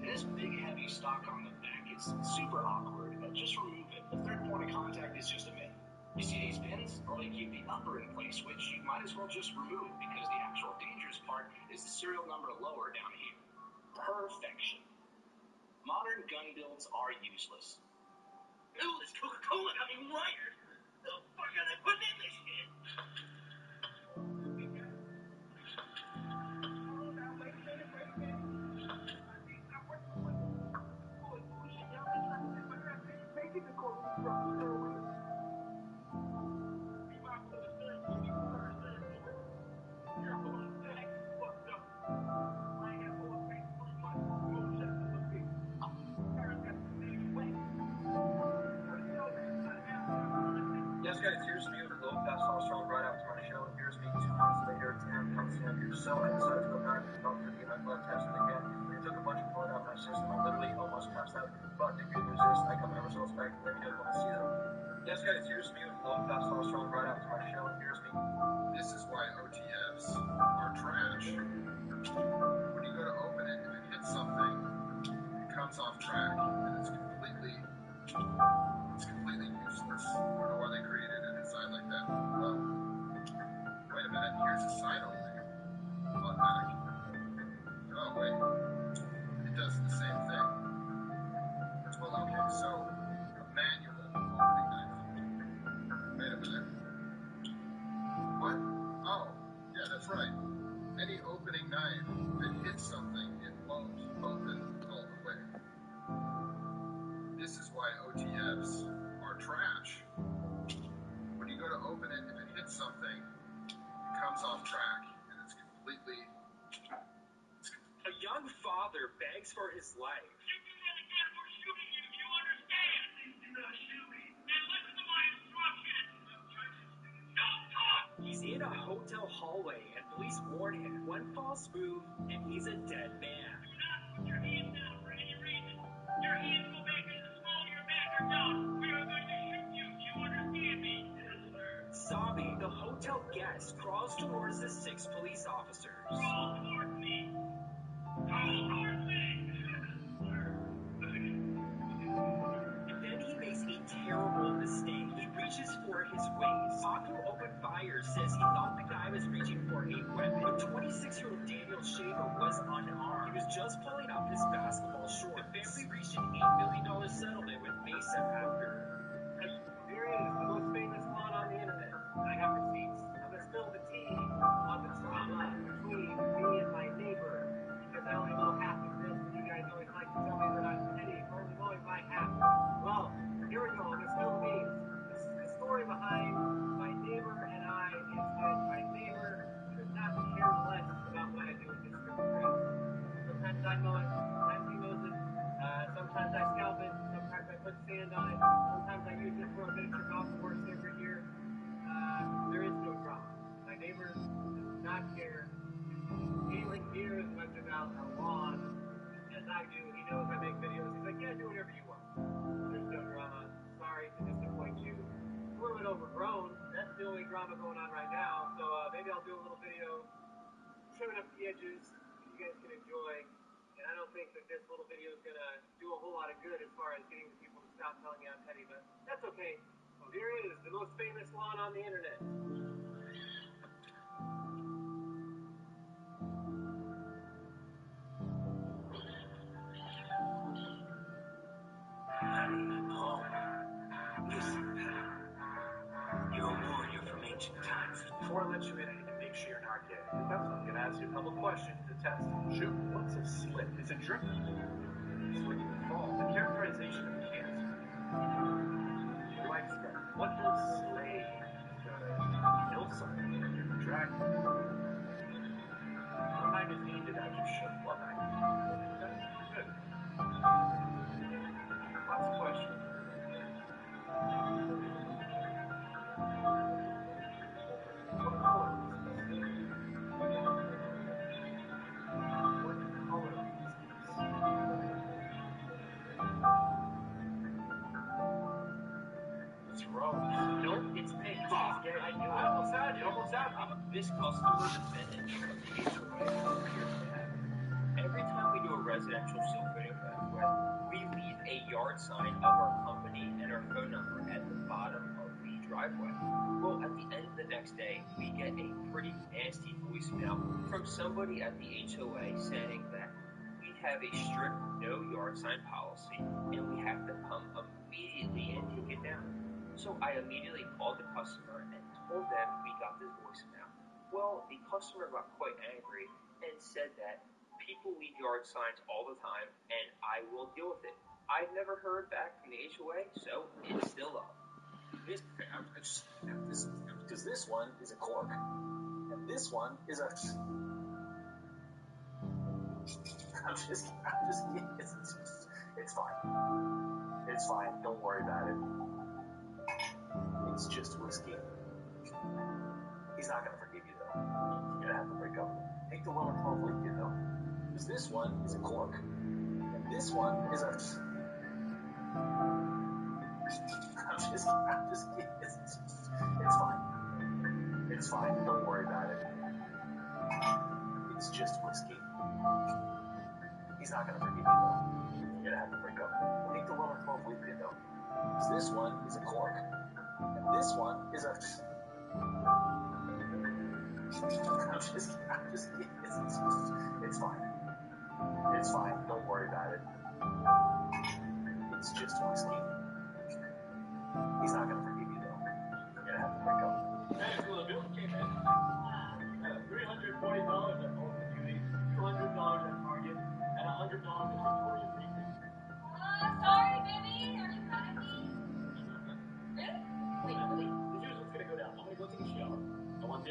And this big heavy stock on the back, it's super awkward. Just remove it. The third point of contact is just a myth. You see these pins? Well, they keep the upper in place, which you might as well just remove because the actual dangerous part is the serial number lower down here. Perfection. Modern gun builds are useless. Ooh, this Coca-Cola got me wired. The fuck are they putting in this shit? Yes, guys, here's me with a low fast cholesterol right after my show. Here's me 2 months later, 10 months later. So I decided to go back to the doctor to get my blood tested again. They took a bunch of blood out of my system. I literally almost passed out. But the good news is I got my results back. Let me know if you want to see them. Yes, guys, here's me with a low fast cholesterol right after my show. Here's me. This is why OTFs are trash. When you go to open it and it hits something, it comes off track and it's completely open it. If it hits something, it comes off track, and it's completely... A young father begs for his life. He's in a hotel hallway and police warn him. One false move and he's a dead man. Do not put your hands down for any reason. Your hands go back in the small of your back or down. We are going to shoot you. Do you understand me? Sobbing, the hotel guest crawls towards the 6 police officers. Crawl towards me. Crawl towards me. Then he makes a terrible mistake. He reaches for his waist. Talk who opened fire says he thought the guy was reaching for a weapon. But 26-year-old Daniel Schaefer was unarmed. He was just pulling up his basketball shorts. The family reached an $8 million settlement with Mesa after. Here is the most famous lawn on the internet. I have receipts. I'm going to spill the tea on the drama between me and my neighbor. Because I only know half of this, and you guys always like to tell me that I'm petty for only knowing my half. Well, here we go. I'm going to spill the beans. The story behind my neighbor and I is that my neighbor does not care less about what I do with this strip of grass. Sometimes I mow it, sometimes he mows it, sometimes I scalp it, sometimes I put sand on it, sometimes I use it for a miniature golf course every year. There is no drama. My neighbor does not care near as much about a lawn as I do. He knows I make videos. He's like, yeah, do whatever you want. There's no drama. Sorry to disappoint you. It's a little bit overgrown. That's the only drama going on right now. So maybe I'll do a little video trimming up the edges that you guys can enjoy. And I don't think that this little video is going to do a whole lot of good as far as getting the people to stop telling me I'm petty, but that's okay. Well, here it is, the most famous lawn on the internet. You're a warrior from ancient times. Before I let you in, I need to make sure you're not gay. If that's what I'm going to ask you a couple questions to test. Shoot. What's a slip? It's a drip. It's when you fall. The characterization of cancer. Widespread. What does slay kill somebody and you're dragged? What magazine did I just show? What magazine? Good. Last question. What color is this? What color is this? It's rose. Nope, it's pink. She's gay. I knew it. I almost had you. Almost had me. This customer advantage of the HOA appears to have. Every time we do a residential self-photo event, we leave a yard sign of our company and our phone number at the bottom of the driveway. Well, at the end of the next day, we get a pretty nasty voicemail from somebody at the HOA saying that we have a strict no yard sign policy and we have to come immediately and take it down. So I immediately called the customer and told them we got this voicemail. Well, the customer got quite angry and said that people leave yard signs all the time and I will deal with it. I've never heard back from the HOA, so it's still up. Because this one is a cork, and this one is a. I'm just kidding. It's fine. It's fine. Don't worry about it. It's just whiskey. He's not gonna forgive you though. You're gonna have to break up. Take the lower 12-week kid though. Because this one is a cork, and this one is a. I'm just kidding. It's fine. It's fine. Don't worry about it. It's just whiskey. He's not gonna forgive you though. You're gonna have to break up. Take the lower 12-week kid though. Because this one is a cork, and this one is a. I'm just kidding. It's fine. It's fine. Don't worry about it. It's just whiskey. He's not gonna forgive you though. You're gonna have to break up. Hey, so the bill came in. $340 at Home Beauty, $200 at Target, and $100 at Victoria's Secret. Sorry, baby. Are you mad at me? Really? Wait, really? Here's what's gonna go down. I'm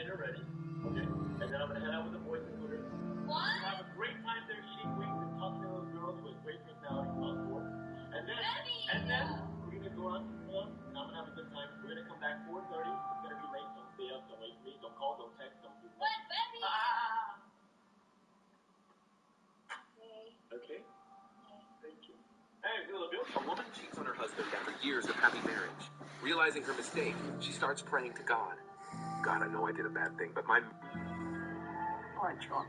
dinner ready. Okay. And then I'm gonna head out with the boys and we're gonna have a great time there eating wings and talking to those girls with great personalities on board. And then we're gonna go out to the club and I'm gonna have a good time. We're gonna come back 4:30. It's gonna be late. Don't stay up. Don't wait for me. Don't call. Don't text. Don't do nothing. Okay. Thank you. Hey, little Bill. A woman cheats on her husband after years of happy marriage. Realizing her mistake, she starts praying to God. God, I know I did a bad thing, but my... All right, Sean.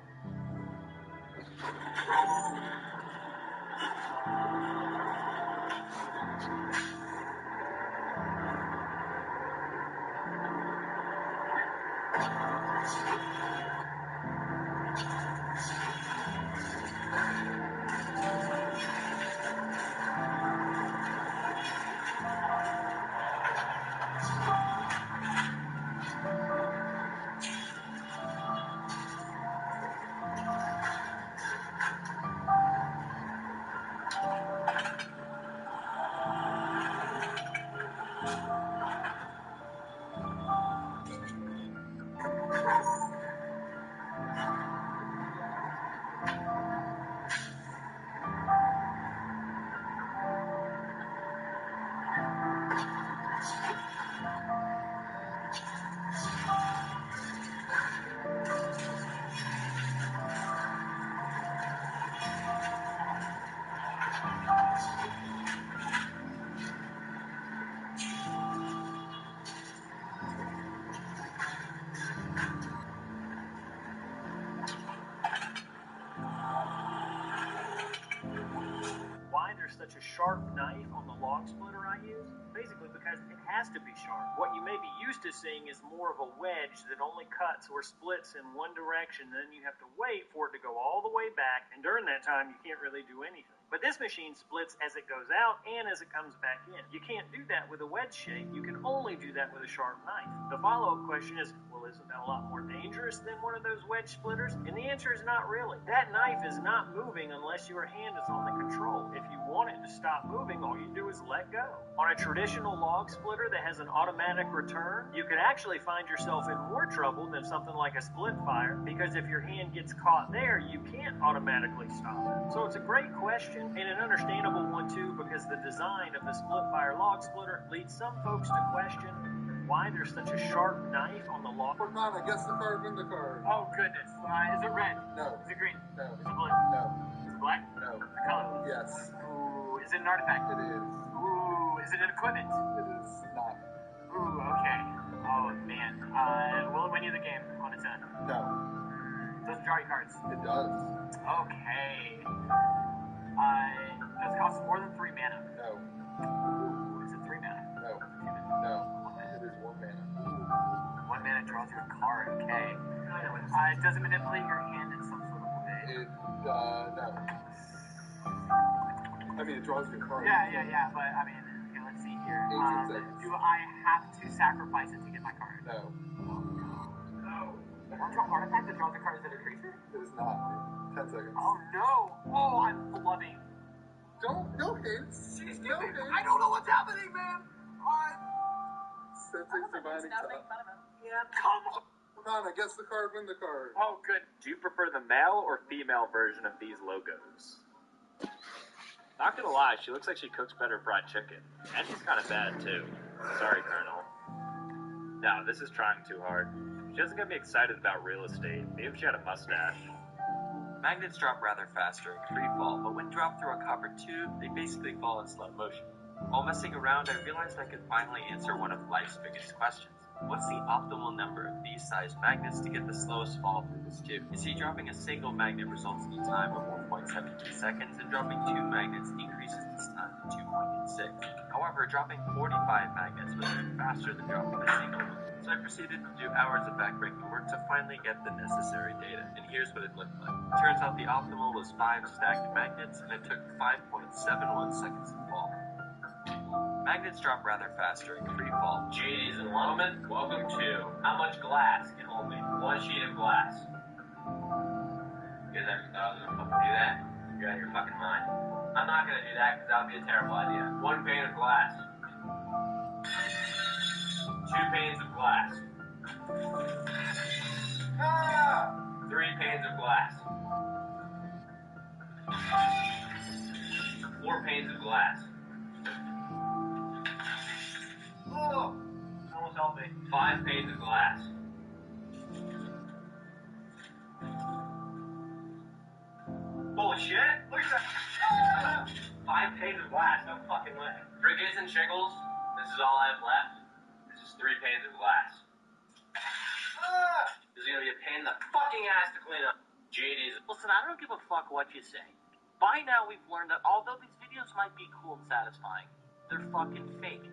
Why there's such a sharp knife on the log splitter I use? Basically because it has to be sharp. What you may be used to seeing is more of a wedge that only cuts or splits in one direction, then you have to wait for it to go all the way back, and during that time you can't really do anything. But this machine splits as it goes out and as it comes back in. You can't do that with a wedge shape. You can only do that with a sharp knife. The follow-up question is, well, isn't that a lot more dangerous than one of those wedge splitters? And the answer is not really. That knife is not moving unless your hand is on the control. If you want it to stop moving, all you do is let go. On a traditional log splitter that has an automatic return, you could actually find yourself in more trouble than something like a split fire, because if your hand gets caught there, you can't automatically stop it. So it's a great question, and an understandable one too, because the design of the split fire log splitter leads some folks to question why there's such a sharp knife on the log. Cortana, guess the card, win the card. Oh, goodness. Is it red? No. Is it green? No. Is it blue? No. Is it black? No. The color? Yes. Ooh, is it an artifact? It is. Ooh, is it an equipment? It is not. Ooh, okay. Oh, man. Will it win you the game on its own? No. Does it draw you cards? It does. Okay. Does it cost more than 3 mana? No. Ooh, is it 3 mana? No. No. It is 1 mana. 1 mana draws you a card, okay. Does it manipulate your hand in some sort of way? No. I mean, it draws your card. Yeah, but I mean, okay, let's see here. 18 seconds. Do I have to sacrifice it to get my card? No. No. One draw artifact that draws a card, is it a creature? It is not. 10 seconds. Oh no! Oh, I'm flooding. No hints. She's No giving. hints. I don't know what's happening, man. Sensei's divining top. Yeah, come on. Cortana, guess the card, win the card. Oh, good. Do you prefer the male or female version of these logos? Not gonna lie, she looks like she cooks better fried chicken. And she's kind of bad, too. Sorry, Colonel. No, this is trying too hard. She doesn't get me excited about real estate. Maybe if she had a mustache. Magnets drop rather fast during free fall, but when dropped through a copper tube, they basically fall in slow motion. While messing around, I realized I could finally answer one of life's biggest questions. What's the optimal number of these sized magnets to get the slowest fall through this tube? You see, dropping a single magnet results in a time of 1.73 seconds, and dropping 2 magnets increases this time to 2.86. However, dropping 45 magnets was even faster than dropping a single one. So I proceeded to do hours of backbreaking work to finally get the necessary data, and here's what it looked like. Turns out the optimal was 5 stacked magnets, and it took 5.71 seconds to fall. Magnets drop rather fast during free fall. Ladies and gentlemen, welcome to How Much Glass Can Hold Me? 1 sheet of glass. You guys ever thought I was gonna fucking do that? You're out of your fucking mind. I'm not gonna do that because that would be a terrible idea. 1 pane of glass. 2 panes of glass. glass. Oh! Almost helped me. 5 panes of glass. Holy shit! Look at that! Ah! 5 panes of glass, no fucking way. Frigates and Shiggles, this is all I have left. This is 3 panes of glass. Ah! This is gonna be a pain in the fucking ass to clean up. JD's. Listen, I don't give a fuck what you say. By now we've learned that although these videos might be cool and satisfying, they're fucking fake.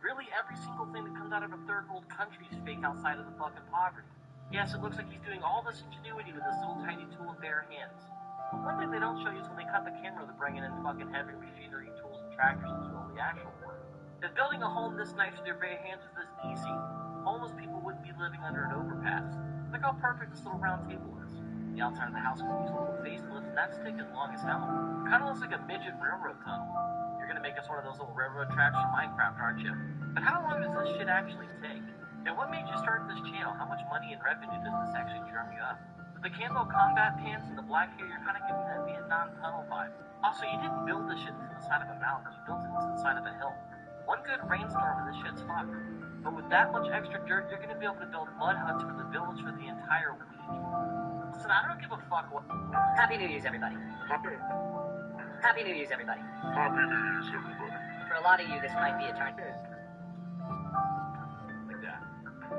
Really, every single thing that comes out of a third world country is fake outside of the fucking poverty. Yes, it looks like he's doing all this ingenuity with this little tiny tool in bare hands. But one thing they don't show you is when they cut the camera, they're bringing in fucking heavy machinery, tools, and tractors to do all the actual work. If building a home this nice with your bare hands was this easy, homeless people wouldn't be living under an overpass. Look how perfect this little round table is. The outside of the house could use a little facelift, and that's taken long as hell. Kind of looks like a midget railroad tunnel. You're gonna make us one of those little railroad tracks from Minecraft, aren't you? But how long does this shit actually take? And what made you start this channel? How much money and revenue does this actually drum you up? With the camo combat pants and the black hair, you're kind of giving that Vietnam tunnel vibe. Also, you didn't build this shit into the side of a mountain. You built it into the side of a hill. One good rainstorm and this shit's fucked. But with that much extra dirt, you're gonna be able to build mud huts for the village for the entire week. Listen, I don't give a fuck what... Happy New Year's, everybody. Happy New Year's, everybody. Happy New Year's, everybody. For a lot of you, this might be a turn. Like that. Do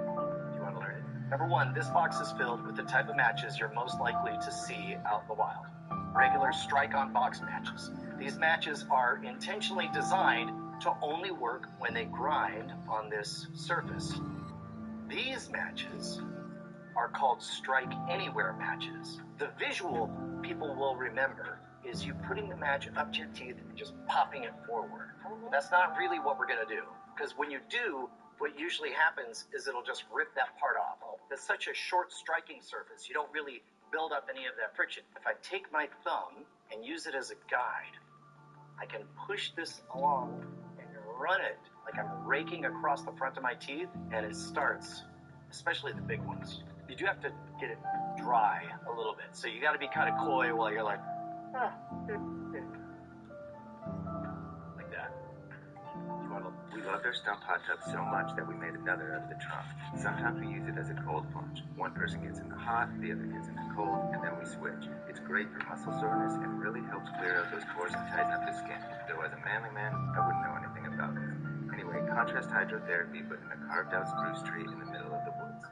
you want to learn it? Number 1, this box is filled with the type of matches you're most likely to see out in the wild. Regular strike-on-box matches. These matches are intentionally designed to only work when they grind on this surface. These matches are called strike anywhere matches. The visual people will remember is you putting the match up to your teeth and just popping it forward. That's not really what we're gonna do, because when you do, what usually happens is it'll just rip that part off. It's such a short striking surface, you don't really build up any of that friction. If I take my thumb and use it as a guide, I can push this along and run it like I'm raking across the front of my teeth, and it starts, especially the big ones. You do have to get it dry a little bit, so you got to be kind of coy while you're like that. We loved our stump hot tub so much that we made another out of the trunk. Sometimes we use it as a cold plunge. One person gets in the hot, the other gets in the cold, and then we switch. It's great for muscle soreness and really helps clear out those pores and tighten up the skin. Though as a manly man, I wouldn't know anything about that. Anyway, contrast hydrotherapy, but in a carved out spruce tree in the middle of the woods.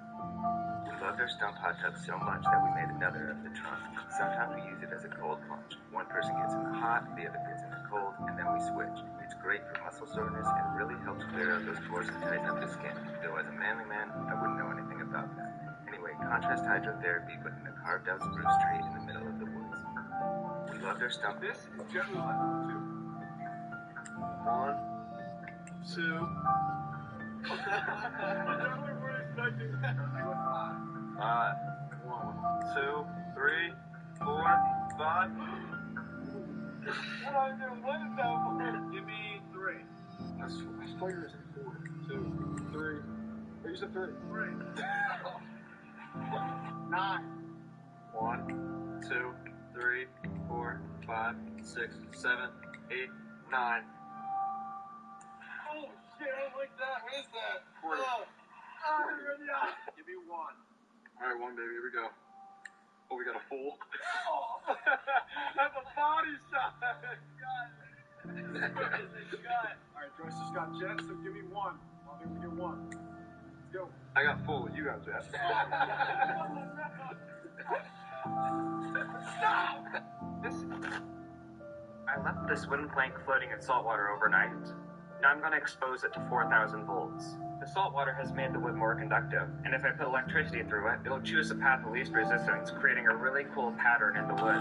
We loved our stump hot tub so much that we made another out of the trunk. Sometimes we use it as a cold plunge. One person gets in the hot, the other gets in the cold, and then we switch. It's great for muscle soreness and really helps clear out those pores and tighten up the skin. Though as a manly man, I wouldn't know anything about that. Anyway, contrast hydrotherapy, but in a carved out spruce tree in the middle of the woods. We loved our stump. This is generally like 2. 1, 2. Definitely weren't expecting that. I went 5. 1, 2, 3, 4, 5. What is that for? Give me 3. I swear you said 4. 2, 3. Oh, you said 3. 3. 9. 1, 2, 3, 4, 5, 6, 7, 8, 9. Oh shit, I don't like that. What is that? Give me 1. Alright, 1, baby, here we go. Oh, we got a full. Oh, that's a body shot. Alright, Joyce just got jet, so give me 1. I think we get 1. Let's go. I got full, you got jet. Stop! I left this wind plank floating in salt water overnight. Now I'm going to expose it to 4,000 volts. The salt water has made the wood more conductive, and if I put electricity through it, it'll choose the path of least resistance, creating a really cool pattern in the wood.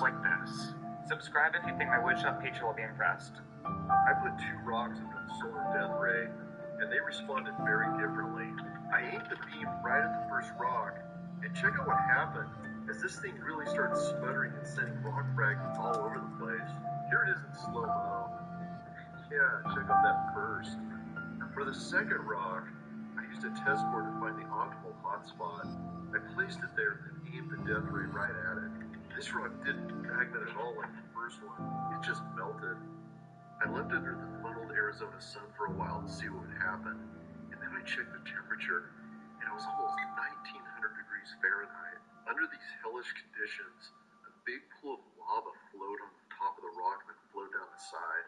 Like this. Subscribe if you think my woodshop teacher will be impressed. I put 2 rocks into the solar death ray, and they responded very differently. I aimed the beam right at the first rock, and check out what happened as this thing really started sputtering and sending rock fragments all over the place. Here it is in slow-mo. Yeah, check out that burst. For the second rock, I used a test board to find the optimal hotspot. I placed it there and aimed the death ray right at it. This rock didn't fragment at all like the first one. It just melted. I left it under the funneled Arizona sun for a while to see what would happen. And then I checked the temperature, and it was almost 1900 degrees Fahrenheit. Under these hellish conditions, a big pool of lava flowed on the top of the rock and then flowed down the side.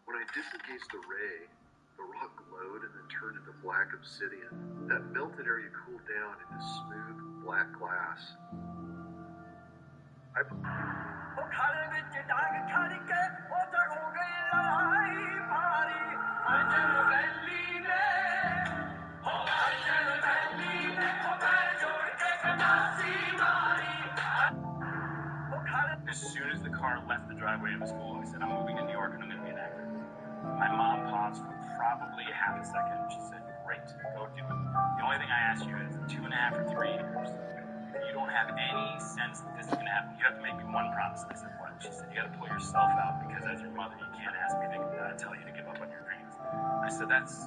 When I disengaged the ray, the rock glowed and then turned into black obsidian. That melted area cooled down into smooth black glass. As soon as the car left the driveway of the school, I said, I'm moving to New York and I'm going to be an actor. My mom paused for probably half a second and she said, great, go do it. The only thing I ask you is 2.5 or 3 years. If you don't have any sense that this is going to happen, you have to make me one promise. And I said, what? She said, you got to pull yourself out because as your mother, you can't ask me to tell you to give up on your dreams. I said, that's